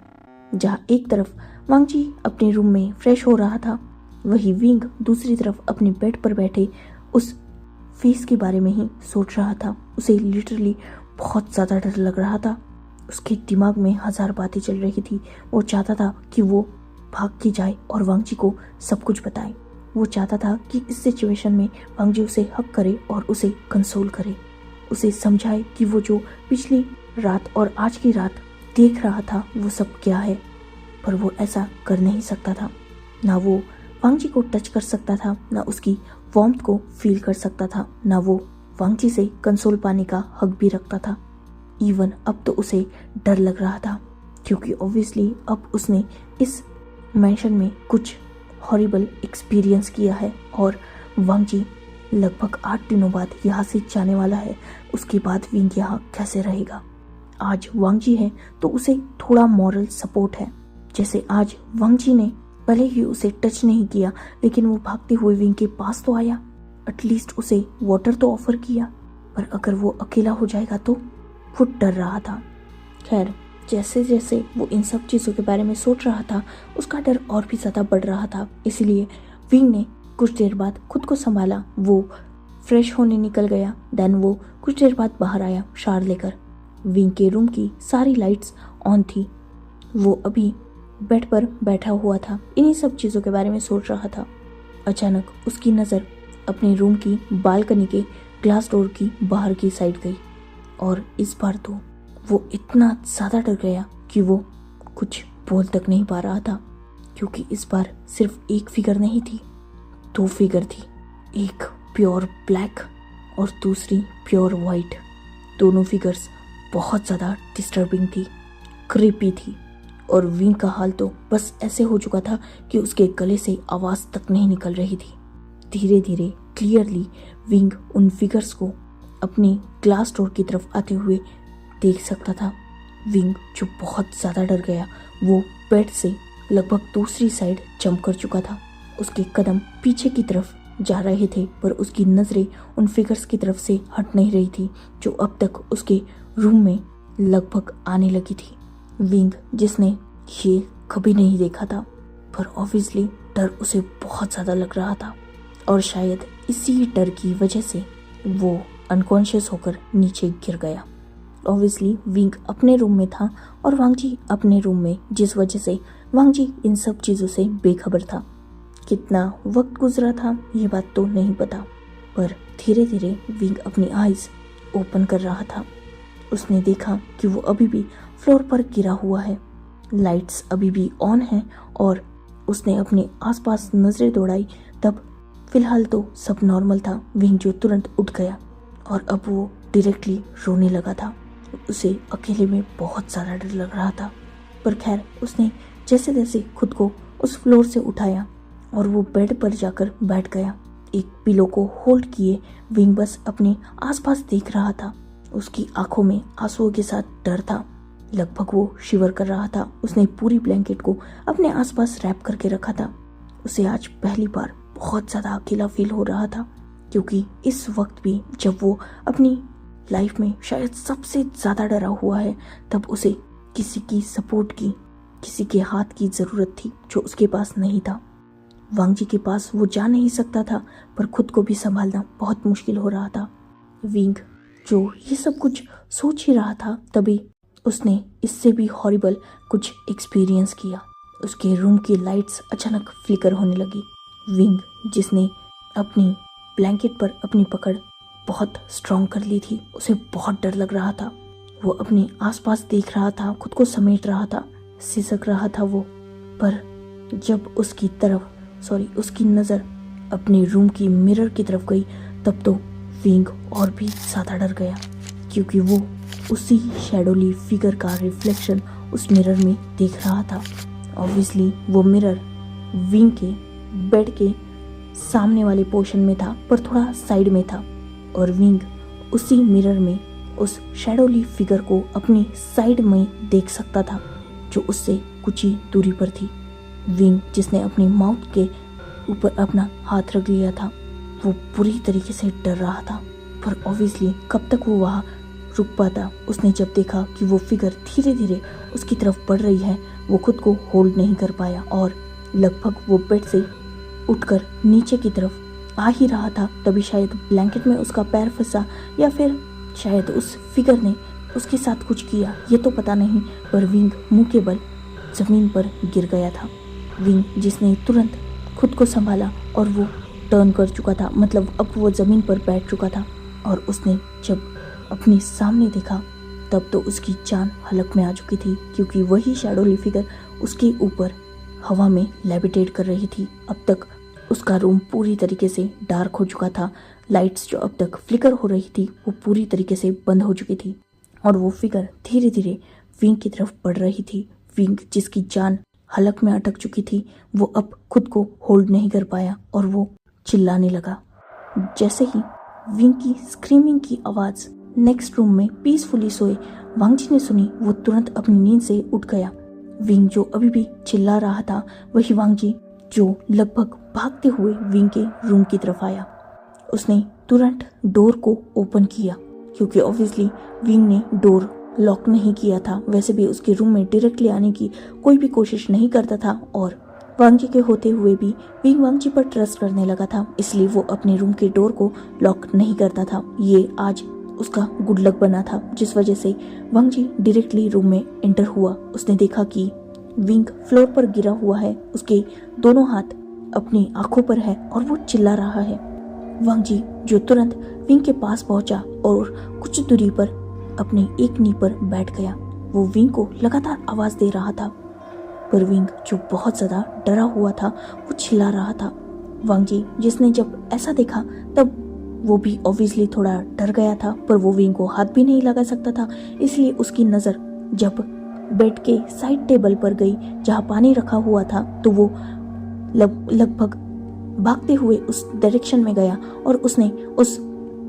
जहाँ एक तरफ वांगजी अपने रूम में फ्रेश हो रहा था, वही विंग दूसरी तरफ अपने बेड पर बैठे उस फेस के बारे में ही सोच रहा था। उसे लिटरली बहुत ज़्यादा डर लग रहा था। उसके दिमाग में हजार बातें चल रही थी। वो चाहता था कि वो भाग के जाए और वांगजी को सब कुछ बताए। वो चाहता था कि इस सिचुएशन में वांगजी उसे हक करे और उसे कंसोल करे, उसे समझाए कि वो जो पिछली रात और आज की रात देख रहा था वो सब क्या है। पर वो ऐसा कर नहीं सकता था। ना वो वांगजी को टच कर सकता था, ना उसकी वार्मथ को फील कर सकता था, ना वो वांगजी से कंसोल पाने का हक भी रखता था। इवन अब तो उसे डर लग रहा था, क्योंकि ऑब्वियसली अब उसने इस मेंशन में कुछ हॉरिबल एक्सपीरियंस किया है और वांगजी लगभग 8 दिनों बाद यहाँ से जाने वाला है। उसके बाद विंग यहाँ कैसे रहेगा? आज वांगजी है तो उसे थोड़ा मॉरल सपोर्ट है। जैसे आज वांगजी ने भले ही उसे टच नहीं किया, लेकिन वो भागते हुए विंग के पास तो आया, एटलीस्ट उसे वाटर तो ऑफर किया। पर अगर वो अकेला हो जाएगा तो वो डर रहा था। खैर जैसे जैसे वो इन सब चीज़ों के बारे में सोच रहा था, उसका डर और भी ज़्यादा बढ़ रहा था। इसलिए विंग ने कुछ देर बाद खुद को संभाला। वो फ्रेश होने निकल गया। देन वो कुछ देर बाद बाहर आया शावर लेकर। विंग के रूम की सारी लाइट्स ऑन थी। वो अभी बेड पर बैठा हुआ था, इन्हीं सब चीज़ों के बारे में सोच रहा था। अचानक उसकी नज़र अपने रूम की बालकनी के ग्लास डोर की बाहर की साइड गई, और इस बार तो वो इतना ज़्यादा डर गया कि वो कुछ बोल तक नहीं पा रहा था। क्योंकि इस बार सिर्फ एक फिगर नहीं थी, 2 फिगर थी। एक प्योर ब्लैक और दूसरी प्योर वाइट। दोनों फिगर्स बहुत ज़्यादा डिस्टर्बिंग थी, क्रीपी थी। और विंग का हाल तो बस ऐसे हो चुका था कि उसके गले से आवाज़ तक नहीं निकल रही थी। धीरे धीरे क्लियरली विंग उन फिगर्स को अपनी ग्लास डोर की तरफ आते हुए देख सकता था। विंग जो बहुत ज़्यादा डर गया, वो बेड से लगभग दूसरी साइड जंप कर चुका था। उसके कदम पीछे की तरफ जा रहे थे, पर उसकी नज़रें उन फिगर्स की तरफ से हट नहीं रही थी जो अब तक उसके रूम में लगभग आने लगी थी। विंग जिसने ये कभी नहीं देखा था, पर ऑब्वियसली डर उसे बहुत ज़्यादा लग रहा था, और शायद इसी डर की वजह से वो अनकॉन्शियस होकर नीचे गिर गया। ऑब्वियसली विंग अपने रूम में था और वांगजी अपने रूम में, जिस वजह से वांगजी इन सब चीज़ों से बेखबर था। कितना वक्त गुजरा था ये बात तो नहीं पता, पर धीरे धीरे विंग अपनी आइज़ ओपन कर रहा था। उसने देखा कि वो अभी भी फ्लोर पर गिरा हुआ है, लाइट्स अभी भी ऑन हैं, और उसने अपने आसपास नज़रें दौड़ाई। तब फिलहाल तो सब नॉर्मल था। विंग जो तुरंत उठ गया और अब वो डायरेक्टली रोने लगा था। उसे अकेले में बहुत ज़्यादा डर लग रहा था, पर खैर उसने जैसे तैसे खुद को उस फ्लोर से उठाया और वो बेड पर जाकर बैठ गया। एक पिलो को होल्ड किए विंग बस अपने आसपास देख रहा था। उसकी आंखों में आंसुओं के साथ डर था। लगभग वो शिवर कर रहा था। उसने पूरी ब्लैंकेट को अपने आसपास रैप करके रखा था। उसे आज पहली बार बहुत ज़्यादा अकेला फील हो रहा था, क्योंकि इस वक्त भी जब वो अपनी लाइफ में शायद सबसे ज़्यादा डरा हुआ है, तब उसे किसी की सपोर्ट की, किसी के हाथ की ज़रूरत थी जो उसके पास नहीं था। वांगजी के पास वो जा नहीं सकता था, पर खुद को भी संभालना बहुत मुश्किल हो रहा था। विंग जो ये सब कुछ सोच ही रहा था, तभी उसने इससे भी हॉरिबल कुछ एक्सपीरियंस किया। उसके रूम की लाइट्स अचानक फ्लिकर होने लगी। विंग, जिसने अपनी ब्लैंकेट पर अपनी पकड़ बहुत स्ट्रॉन्ग कर ली थी, उसे बहुत डर लग रहा था। वो अपने आसपास देख रहा था, खुद को समेट रहा था, सिसक रहा था वो। पर जब उसकी नज़र अपने रूम की मिरर की तरफ गई, तब तो विंग और भी ज़्यादा डर गया, क्योंकि वो उसी शैडोली फिगर का रिफ्लेक्शन उस मिरर में देख रहा था। ऑब्वियसली वो मिरर विंग के बेड के सामने वाले पोर्शन में था, पर थोड़ा साइड में था, और विंग उसी मिरर में उस शैडोली फिगर को अपनी साइड में देख सकता था, जो उससे कुछ ही दूरी पर थी। विंग, जिसने अपनी माउथ के ऊपर अपना हाथ रख लिया था, वो पूरी तरीके से डर रहा था। पर ऑब्वियसली कब तक वो वहाँ रुक पाता। उसने जब देखा कि वो फिगर धीरे धीरे उसकी तरफ बढ़ रही है, वो खुद को होल्ड नहीं कर पाया और लगभग वो बेड से उठकर नीचे की तरफ आ ही रहा था, तभी शायद ब्लैंकेट में उसका पैर फंसा, या फिर शायद उस फिगर ने उसके साथ कुछ किया, ये तो पता नहीं। पर विंग मुंह के बल जमीन पर गिर गया था। विंग, जिसने तुरंत खुद को संभाला और वो टर्न कर चुका था, मतलब अब वो ज़मीन पर बैठ चुका था, और उसने जब अपने सामने देखा तब तो उसकी जान हलक में आ चुकी थी, क्योंकि वही शैडोली फिगर उसके ऊपर हवा में लेविटेट कर रही थी। अब तक उसका रूम पूरी तरीके से डार्क हो चुका था। लाइट्स जो अब तक फ्लिकर हो रही थी वो पूरी तरीके से बंद हो चुकी थी, और वो फिगर धीरे धीरे विंग की तरफ बढ़ रही थी। विंग, जिसकी जान हलक में अटक चुकी थी, वो अब खुद को होल्ड नहीं कर पाया और वो चिल्लाने लगा। जैसे ही विंग की स्क्रीमिंग की आवाज़ नेक्स्ट रूम में पीसफुली सोए वांगजी ने सुनी, वो तुरंत अपनी नींद से उठ गया। विंग, जो अभी भी चिल्ला रहा था, वही वांगजी जो लगभग भागते हुए विंग के रूम की तरफ आया। उसने तुरंत डोर को ओपन किया, क्योंकि ऑब्वियसली विंग ने डोर लॉक नहीं किया था। वैसे भी उसके रूम में डायरेक्टली आने की कोई भी कोशिश नहीं करता था, और वांगजी के होते हुए भी विंग वांगजी पर ट्रस्ट करने लगा था, इसलिए वो अपने रूम के डोर को लॉक नहीं करता था। ये आज उसका गुड लक बना था, जिस वजह से वांगजी डायरेक्टली रूम में एंटर हुआ। उसने देखा कि विंग फ्लोर पर गिरा हुआ है, उसके दोनों हाथ अपनी आंखों पर है और वो चिल्ला रहा है। वांगजी, जो तुरंत विंग के पास पहुंचा और कुछ दूरी पर अपने एक नी पर बैठ गया, वो विंग को लगातार आवाज दे रहा था। पर विंग, जो बहुत ज्यादा डरा हुआ था, वो चिल्ला रहा था। वांगजी, जिसने जब ऐसा देखा तब वो भी ऑब्वियसली थोड़ा डर गया था, पर वो विंग को हाथ भी नहीं लगा सकता था, इसलिए उसकी नज़र जब बेड के साइड टेबल पर गई जहाँ पानी रखा हुआ था, तो वो लगभग भागते हुए उस डायरेक्शन में गया और उसने उस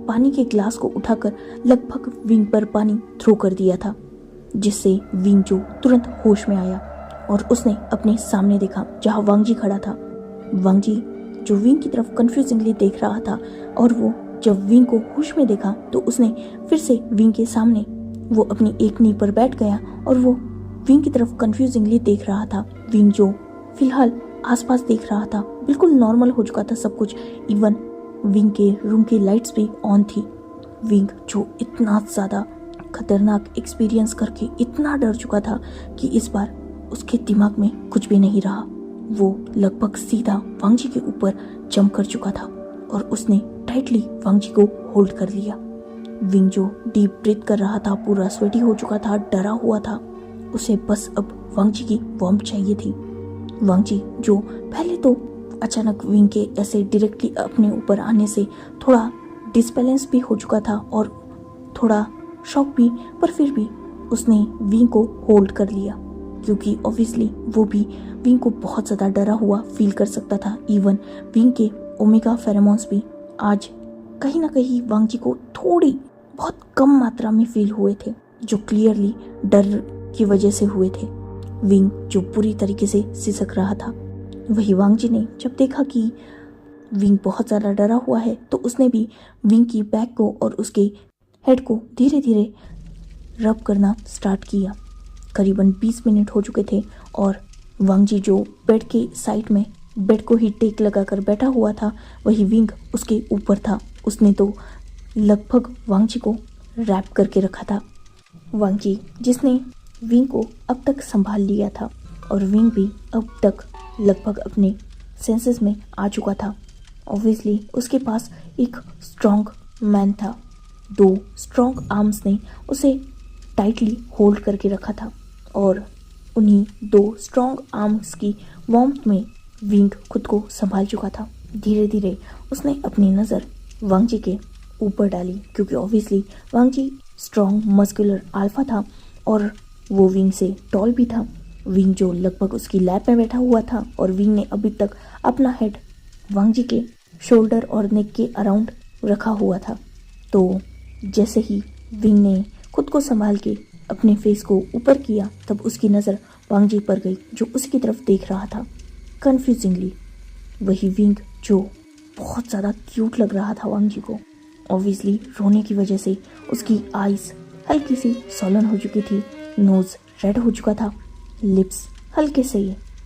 पानी के ग्लास को उठाकर लगभग विंग पर पानी थ्रो कर दिया था, जिससे विंग जो तुरंत होश में आया और उसने अपने सामने देखा जहाँ वांगजी खड़ा था। वांगजी, जो विंग की तरफ कंफ्यूजिंगली देख रहा था, और वो जब विंग को होश में देखा तो उसने फिर से विंग के सामने वो अपनी एक नी पर बैठ गया और वो विंग की तरफ कंफ्यूजिंगली देख रहा था। विंग, जो फिलहाल आसपास देख रहा था, बिल्कुल नॉर्मल हो चुका था सब कुछ, इवन विंग के रूम की लाइट्स भी ऑन थी। विंग, जो इतना ज़्यादा खतरनाक एक्सपीरियंस करके इतना डर चुका था कि इस बार उसके दिमाग में कुछ भी नहीं रहा। वो लगभग सीधा वांगजी के ऊपर जंप कर चुका था और उसने टाइटली वांगजी को होल्ड कर लिया। विंग, जो डीप ब्रीथ कर रहा था, पूरा स्वेटी हो चुका था, डरा हुआ था, उसे बस अब वांगजी की वार्मथ चाहिए थी। वांगजी, जो पहले तो अचानक विंग के ऐसे डायरेक्टली अपने ऊपर आने से थोड़ा डिसबैलेंस भी हो चुका था और थोड़ा शॉक भी, पर फिर भी उसने विंग को होल्ड कर लिया, क्योंकि ऑब्वियसली वो भी विंग को बहुत ज़्यादा डरा हुआ फील कर सकता था। इवन विंग के ओमेगा फेरोमोन्स भी आज कहीं ना कहीं वांगजी को थोड़ी बहुत कम मात्रा में फील हुए थे, जो क्लियरली डर की वजह से हुए थे। विंग, जो पूरी तरीके से सिसक रहा था, वही वांगजी ने जब देखा कि विंग बहुत ज़्यादा डरा हुआ है, तो उसने भी विंग की बैक को और उसके हेड को धीरे धीरे रब करना स्टार्ट किया। करीबन 20 मिनट हो चुके थे और वांगजी, जो बेड के साइड में बेड को ही टेक लगाकर बैठा हुआ था, वही विंग उसके ऊपर था। उसने तो लगभग वांगजी को रैप करके रखा था। वांगजी, जिसने विंग को अब तक संभाल लिया था, और विंग भी अब तक लगभग अपने सेंसेस में आ चुका था। ऑब्वियसली उसके पास एक स्ट्रॉन्ग मैन था। 2 स्ट्रॉन्ग आर्म्स ने उसे टाइटली होल्ड करके रखा था और उन्हीं 2 स्ट्रॉन्ग आर्म्स की वार्मथ में विंग खुद को संभाल चुका था। धीरे धीरे उसने अपनी नज़र वांग जी के ऊपर डाली, क्योंकि ऑब्वियसली वांग जी स्ट्रॉन्ग मस्कुलर अल्फा था और वो विंग से टॉल भी था। विंग जो लगभग उसकी लैप में बैठा हुआ था और विंग ने अभी तक अपना हेड वांग जी के शोल्डर और नेक के अराउंड रखा हुआ था। तो जैसे ही विंग ने खुद को संभाल के अपने फेस को ऊपर किया, तब उसकी नज़र वांग जी पर गई जो उसकी तरफ देख रहा था कन्फ्यूजिंगली। वही विंग जो बहुत ज़्यादा क्यूट लग रहा था वांग जी को। ऑब्वियसली रोने की वजह से उसकी आईज हल्की सी सॉलन हो चुकी थी, नोज रेड हो चुका था, लिप्स हल्के से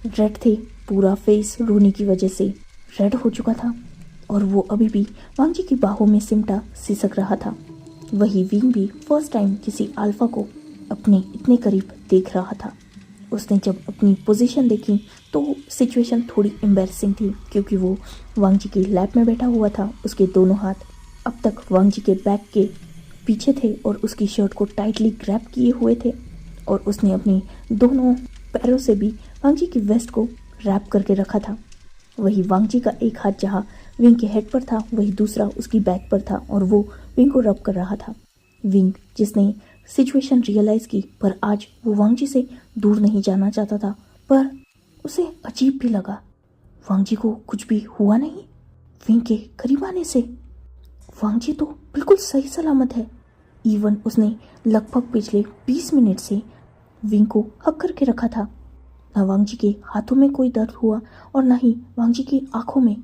रेड थे, पूरा फेस रोने की वजह से रेड हो चुका था और वो अभी भी वांग जी की बाहों में सिमटा सिसक रहा था। वही विंग भी फर्स्ट टाइम किसी अल्फा को अपने इतने करीब देख रहा था। उसने जब अपनी पोजीशन देखी तो सिचुएशन थोड़ी एम्बैरेसिंग थी, क्योंकि वो वांग जी की लैप में बैठा हुआ था। उसके दोनों हाथ अब तक वांग जी के बैक के पीछे थे और उसकी शर्ट को टाइटली ग्रैब किए हुए थे और उसने अपनी दोनों पैरों से भी वांग जी की वेस्ट को रैप करके रखा था। वही वांग जी का एक हाथ जहाँ विंग के हेड पर था, वही दूसरा उसकी बैक पर था और वो विंग को रब कर रहा था। विंग जिसने सिचुएशन रियलाइज की, पर आज वो वांग जी से दूर नहीं जाना चाहता था, पर उसे अजीब भी लगा। वांग जी को कुछ भी हुआ नहीं विंग के करीब आने से। वांग जी तो बिल्कुल सही सलामत है। इवन उसने लगभग पिछले 20 मिनट से विंग को हक करके रखा था। ना वांग जी के हाथों में कोई दर्द हुआ और ना ही वांग जी की आंखों में।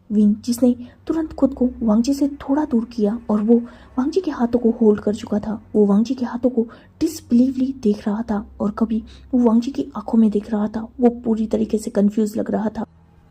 विंग जिसने तुरंत खुद को वांग जी से थोड़ा दूर किया और वो वांग जी के हाथों को होल्ड कर चुका था। वो वांग जी के हाथों को डिसबिलीवली देख रहा था और कभी वो वांग जी की आंखों में देख रहा था। वो पूरी तरीके से कंफ्यूज लग रहा था।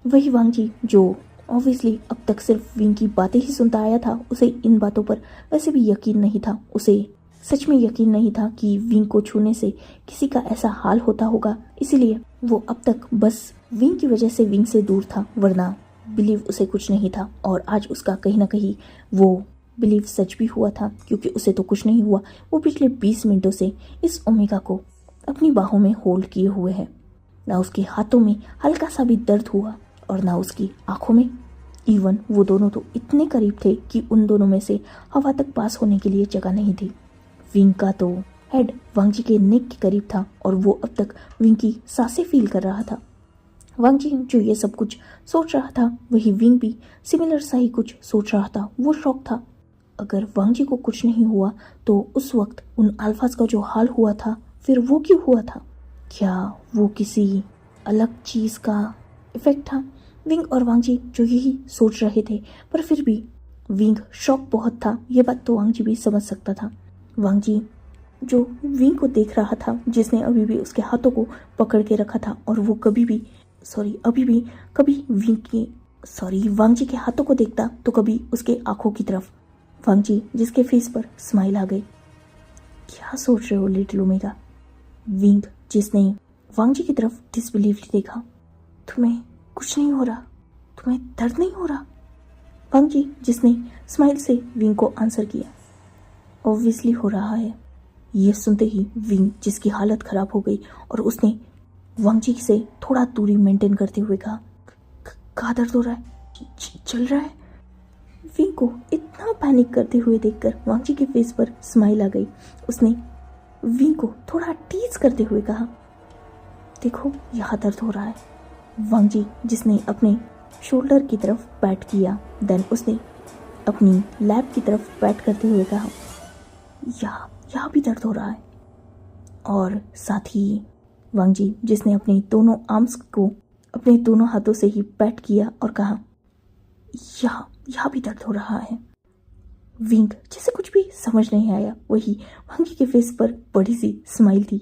वही वांग जी जो ऑब्वियसली अब तक सिर्फ विंग की बातें ही सुनता आया था, उसे इन बातों पर वैसे भी यकीन नहीं था। उसे सच में यकीन नहीं था कि विंग को छूने से किसी का ऐसा हाल होता होगा, इसीलिए वो अब तक बस विंग की वजह से विंग से दूर था, वरना बिलीव उसे कुछ नहीं था। और आज उसका कहीं ना कहीं वो बिलीव सच भी हुआ था, क्योंकि उसे तो कुछ नहीं हुआ। वो पिछले 20 मिनटों से इस ओमेगा को अपनी बाहों में होल्ड किए हुए है। ना उसके हाथों में हल्का सा भी दर्द हुआ और ना उसकी आंखों में। इवन वो दोनों तो इतने करीब थे कि उन दोनों में से हवा तक पास होने के लिए जगह नहीं थी। विंग का तो हेड वांग जी के नेक के करीब था और वो अब तक विंग की सांसें फील कर रहा था। वांग जी जो ये सब कुछ सोच रहा था, वही विंग भी सिमिलर सा ही कुछ सोच रहा था। वो शौक था, अगर वांग जी को कुछ नहीं हुआ तो उस वक्त उन अल्फाज का जो हाल हुआ था, फिर वो क्यों हुआ था? क्या वो किसी अलग चीज़ का इफेक्ट था? विंग और वांग जी जो यही सोच रहे थे, पर फिर भी विंग शॉक बहुत था। ये बात तो वांग जी भी समझ सकता था। वांग जी जो विंग को देख रहा था, जिसने अभी भी उसके हाथों को पकड़ के रखा था और वो अभी भी कभी वांग जी के हाथों को देखता तो कभी उसके आंखों की तरफ। वांग जी जिसके फेस पर स्माइल आ गई। क्या सोच रहे हो लिटिल ओमेगा? विंग जिसने वांग जी की तरफ डिसबिलीवली देखा। तुम्हें कुछ नहीं हो रहा? तुम्हें दर्द नहीं हो रहा? वांग जी जिसने स्माइल से विंग को आंसर किया। ऑब्वियसली हो रहा है। ये सुनते ही विंग जिसकी हालत खराब हो गई और उसने वांग जी से थोड़ा दूरी मेंटेन करते हुए कहा, कहाँ दर्द हो रहा है? चल रहा है? विंग को इतना पैनिक करते हुए देखकर वांग जी के फेस पर स्माइल आ गई। उसने विंग को थोड़ा टीज करते हुए कहा, देखो यहाँ दर्द हो रहा है। वांग जी जिसने अपने शोल्डर की तरफ पैट किया, देन उसने अपनी लैब की तरफ पैट करते हुए कहा, यहाँ भी दर्द हो रहा है। और साथ ही वांग जी जिसने अपने दोनों आर्म्स को अपने दोनों हाथों से ही पैट किया और कहा, यहाँ भी दर्द हो रहा है। विंग जिसे कुछ भी समझ नहीं आया, वही वांग जी के फेस पर बड़ी सी स्माइल थी।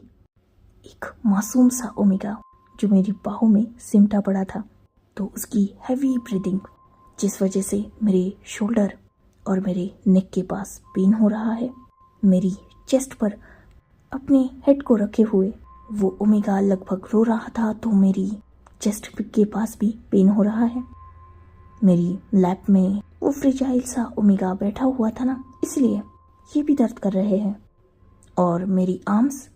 एक मासूम सा ओमेगा जो मेरी बाहों में सिमटा पड़ा था, तो उसकी हैवी ब्रीदिंग जिस वजह से मेरे शोल्डर और मेरे नेक के पास पेन हो रहा है, मेरी चेस्ट पर अपने हेड को रखे हुए वो ओमेगा लगभग रो रहा था तो मेरी चेस्ट के पास भी पेन हो रहा है। मेरी लैप में वो फ्रिजाइल सा ओमेगा बैठा हुआ था ना, इसलिए ये भी दर्द कर रहे हैं। और मेरी आर्म्स,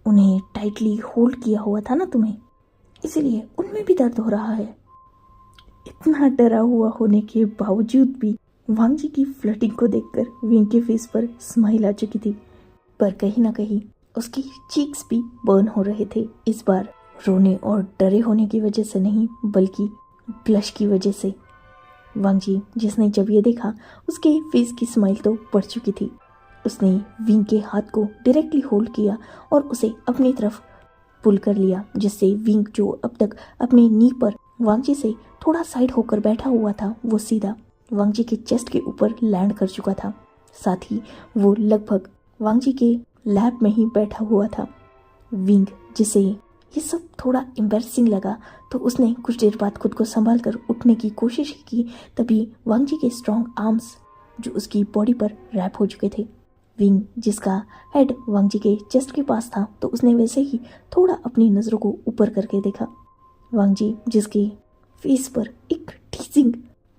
उन्हें टाइटली होल्ड किया हुआ था ना तुम्हें, इसलिए उनमें भी दर्द हो रहा है। इतना डरा हुआ होने के बावजूद भी वांग जी की फ्लर्टिंग को देखकर विंग के फेस पर स्माइल आ चुकी थी, पर कहीं ना कहीं उसकी चीक्स भी बर्न हो रहे थे। इस बार रोने और डरे होने की वजह से नहीं, बल्कि ब्लश की वजह से। वांग जी जिसने जब ये देखा, उसके फेस की स्माइल तो बढ़ चुकी थी। उसने विंग के हाथ को डायरेक्टली होल्ड किया और उसे अपनी तरफ पुल कर लिया, जिससे विंग जो अब तक अपने नी पर वांग जी से थोड़ा साइड होकर बैठा हुआ था, वो सीधा वांग जी के चेस्ट के ऊपर लैंड कर चुका था। साथ ही वो लगभग वांग जी के लैप में ही बैठा हुआ था। विंग, जिसे ये सब थोड़ा एम्बैरेसिंग लगा, तो उसने कुछ देर बाद खुद को संभाल कर उठने की कोशिश की। तभी वांग जी के स्ट्रॉन्ग आर्म्स जो उसकी बॉडी पर रैप हो चुके थे। विंग, जिसका हेड वांग जी के चेस्ट के पास था, तो उसने वैसे ही थोड़ा अपनी नज़रों को ऊपर करके देखा। वांग जी, जिसके फेस पर एक टीजिंग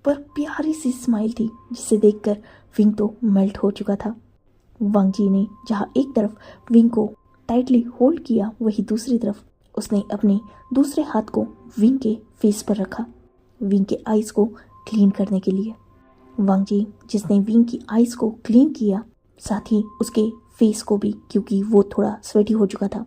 पर प्यारी सी स्माइल थी, जिसे देखकर विंग तो मेल्ट हो चुका था। वांग जी ने जहाँ एक तरफ विंग को टाइटली होल्ड किया, वही दूसरी तरफ उसने अपने दूसरे हाथ को विंग के फेस पर रखा, विंग के आईज को क्लीन करने के लिए। वांग जी, जिसने विंग की आईज को क्लीन किया, साथ ही उसके फेस को भी, क्योंकि वो थोड़ा स्वेटी हो चुका था।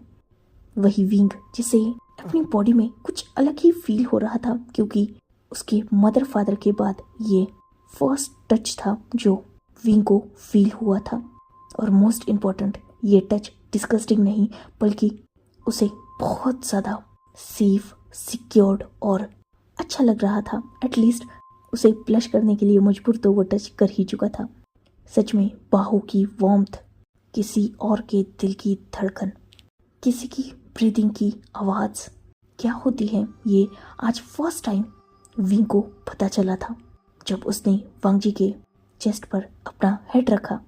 वही विंग, जिसे अपनी बॉडी में कुछ अलग ही फील हो रहा था, क्योंकि उसके मदर फादर के बाद ये फर्स्ट टच था जो विंग को फील हुआ था। और मोस्ट इम्पॉर्टेंट, ये टच डिस्गस्टिंग नहीं, बल्कि उसे बहुत ज़्यादा सेफ, सिक्योर्ड और अच्छा लग रहा था। एटलीस्ट उसे ब्लश करने के लिए मजबूर तो वो टच कर ही चुका था। सच में बाहों की वार्मथ, किसी और के दिल की धड़कन, किसी की ब्रीदिंग की आवाज़ क्या होती है, ये आज फर्स्ट टाइम विंग को पता चला था। जब उसने वांग जी के चेस्ट पर अपना हेड रखा,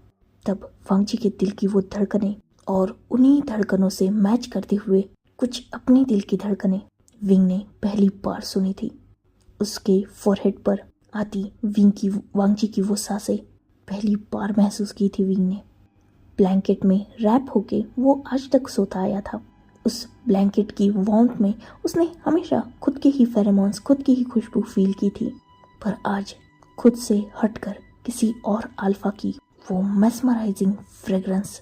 तब वांग जी के दिल की वो धड़कनें और उन्हीं धड़कनों से मैच करते हुए कुछ अपने दिल की धड़कनें विंग ने पहली बार सुनी थी। उसके फोरहेड पर आती वांग जी की वो सांसें पहली बार महसूस की थी विंग ने। ब्लैंकेट में रैप होके वो आज तक सोता आया था। उस ब्लैंकेट की वार्मथ में उसने हमेशा खुद के ही फेरोमोन्स, खुद की ही खुशबू फील की थी, पर आज खुद से हटकर किसी और अल्फा की वो mesmerising fragrance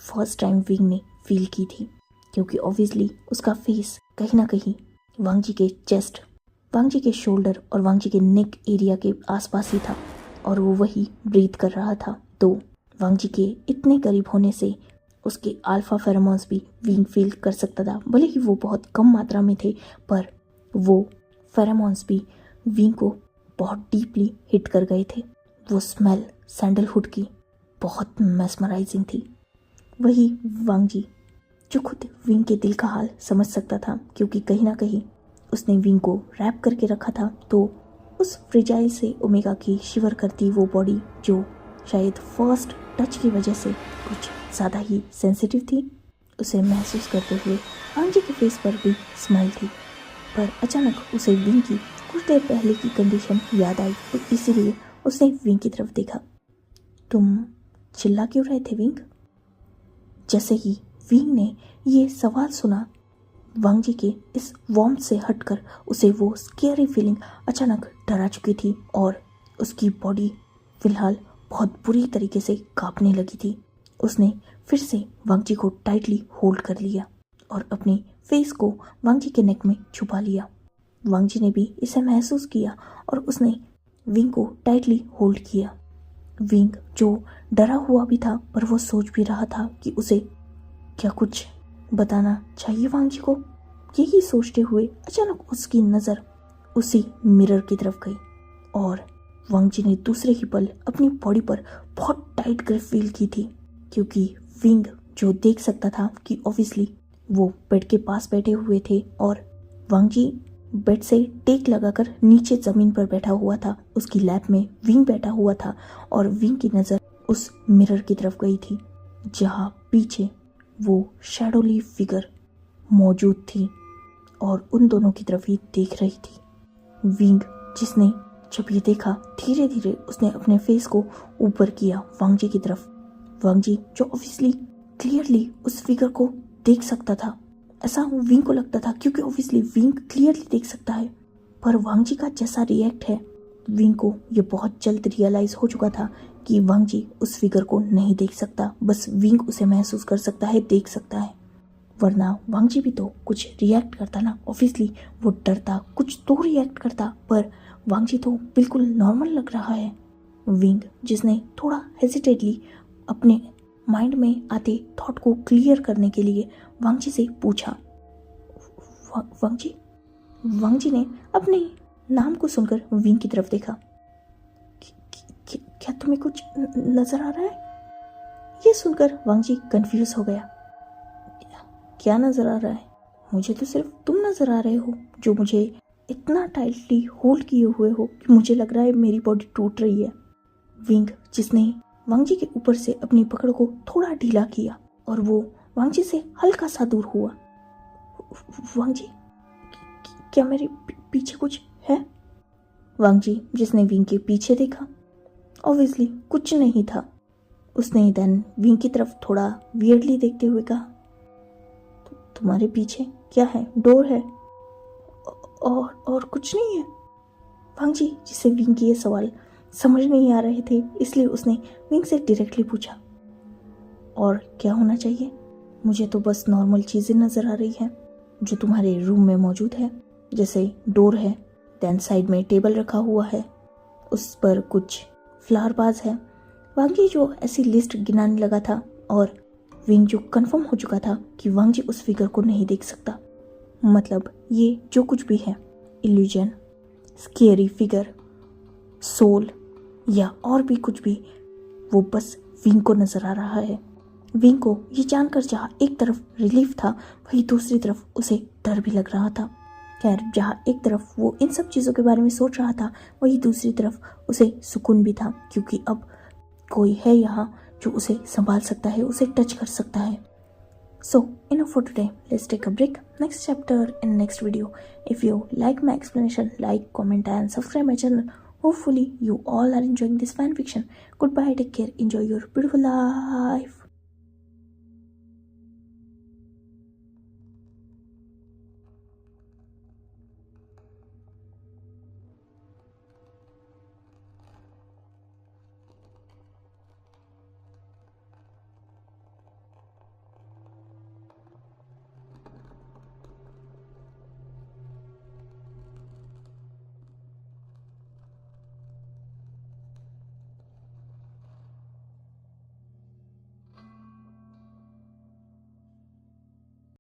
first time wing ने फील की थी, क्योंकि ऑब्वियसली उसका फेस कहीं ना कहीं वांग जी के चेस्ट, वांग जी के शोल्डर और वांग जी के नेक एरिया के आसपास ही था, और वो वही ब्रीथ कर रहा था। तो वांग जी के इतने करीब होने से उसके अल्फा फेरोमोन्स भी विंग फील कर सकता था। भले ही वो बहुत कम मात्रा में थे, पर वो फेरोमोन्स भी विंग को बहुत डीपली हिट कर गए थे। वो स्मेल सैंडलवुड की बहुत मेस्मराइजिंग थी। वही वांग जी जो खुद विंग के दिल का हाल समझ सकता था, क्योंकि कहीं ना कहीं उसने विंग को रैप करके रखा था। तो उस फ्रिजाइल से ओमेगा की शिवर करती वो बॉडी, जो शायद फर्स्ट टच की वजह से कुछ ज़्यादा ही सेंसिटिव थी, उसे महसूस करते हुए वांग जी के फेस पर भी स्माइल थी। पर अचानक उसे विंग की कुछ देर पहले की कंडीशन याद आई, तो इसीलिए उसने विंग की तरफ देखा। तुम चिल्ला क्यों रहे थे विंग? जैसे ही विंग ने ये सवाल सुना, वांग जी के इस वार्मथ से हटकर उसे वो स्केरी फीलिंग अचानक डरा चुकी थी, और उसकी बॉडी फिलहाल बहुत बुरी तरीके से कांपने लगी थी। उसने फिर से वांग जी को टाइटली होल्ड कर लिया और अपने फेस को वांग जी के नेक में छुपा लिया। वांग जी ने भी इसे महसूस किया और उसने विंग को टाइटली होल्ड किया। विंग जो डरा हुआ भी था, पर वो सोच भी रहा था कि उसे क्या कुछ बताना चाहिए वांग जी को। यही सोचते हुए अचानक उसकी नज़र उसी मिरर की तरफ गई, और वांग जी ने दूसरे ही पल अपनी बॉडी पर बहुत टाइट ग्रिप फील की थी, क्योंकि विंग जो देख सकता था कि ऑब्वियसली वो बेड के पास बैठे हुए थे, और वांग जी बेड से टेक लगाकर नीचे ज़मीन पर बैठा हुआ था। उसकी लैप में विंग बैठा हुआ था, और विंग की नज़र उस मिरर की तरफ गई थी, जहाँ पीछे वो शैडोली फिगर मौजूद थी और उन दोनों की तरफ ही देख रही थी। विंग जिसने जब ये देखा, धीरे धीरे उसने अपने फेस को ऊपर किया वांग जी की तरफ। वांग जी जो ऑब्वियसली क्लियरली उस फिगर को देख सकता था, ऐसा विंग को लगता था, क्योंकि ऑब्वियसली विंग क्लियरली देख सकता है। पर वांग जी का जैसा रिएक्ट है, विंग को ये बहुत जल्द रियलाइज हो चुका था कि वांग जी उस फिगर को नहीं देख सकता, बस विंग उसे महसूस कर सकता है, देख सकता है। वरना वांग जी भी तो कुछ रिएक्ट करता ना, ऑब्वियसली वो डरता, कुछ तो रिएक्ट करता, पर वांग जी तो बिल्कुल नॉर्मल लग रहा है। विंग जिसने थोड़ा हेजिटेटली अपने माइंड में आते थॉट को क्लियर करने के लिए वांग जी से पूछा, वांग जी? वांग जी ने अपने नाम को सुनकर विंग की तरफ देखा। क्या तुम्हें कुछ नजर आ रहा है? ये सुनकर वांग जी कंफ्यूज हो गया। क्या नजर आ रहा है? मुझे तो सिर्फ तुम नजर आ रहे हो, जो मुझे इतना टाइटली होल्ड किए हुए हो कि मुझे लग रहा है मेरी बॉडी टूट रही है। विंग जिसने वांग जी के ऊपर से अपनी पकड़ को थोड़ा ढीला किया और वो वांग जी से हल्का सा दूर हुआ। वांग जी, क्या मेरे पीछे कुछ है? वांग जी जिसने विंग के पीछे देखा, ऑब्वियसली कुछ नहीं था। उसने देन विंग की तरफ थोड़ा वियर्डली देखते हुए कहा, तुम्हारे पीछे क्या है? डोर है और कुछ नहीं है? वांग जी जिसे विंग के ये सवाल समझ नहीं आ रहे थे, इसलिए उसने विंग से डायरेक्टली पूछा, और क्या होना चाहिए? मुझे तो बस नॉर्मल चीज़ें नज़र आ रही हैं जो तुम्हारे रूम में मौजूद है, जैसे डोर है, देन साइड में टेबल रखा हुआ है, उस पर कुछ फ्लावर वाज है। वांग जी जो ऐसी लिस्ट गिनाने लगा था और विंग जो कंफर्म हो चुका था कि वांग जी उस फिगर को नहीं देख सकता। मतलब ये जो कुछ भी है, इल्यूजन, स्केरी फिगर, सोल या और भी कुछ भी, वो बस विंग को नजर आ रहा है। विंग को ये जानकर जहाँ एक तरफ रिलीफ था, वहीं दूसरी तरफ उसे डर भी लग रहा था। खैर, जहाँ एक तरफ वो इन सब चीज़ों के बारे में सोच रहा था, वहीं दूसरी तरफ उसे सुकून भी था, क्योंकि अब कोई है यहाँ जो उसे संभाल सकता है, उसे टच कर सकता है। So, enough for today. Let's take a break. Next chapter in next video. If you like my explanation, like, comment and subscribe my channel. Hopefully you all are enjoying this fan fiction. Goodbye, take care, enjoy your beautiful life.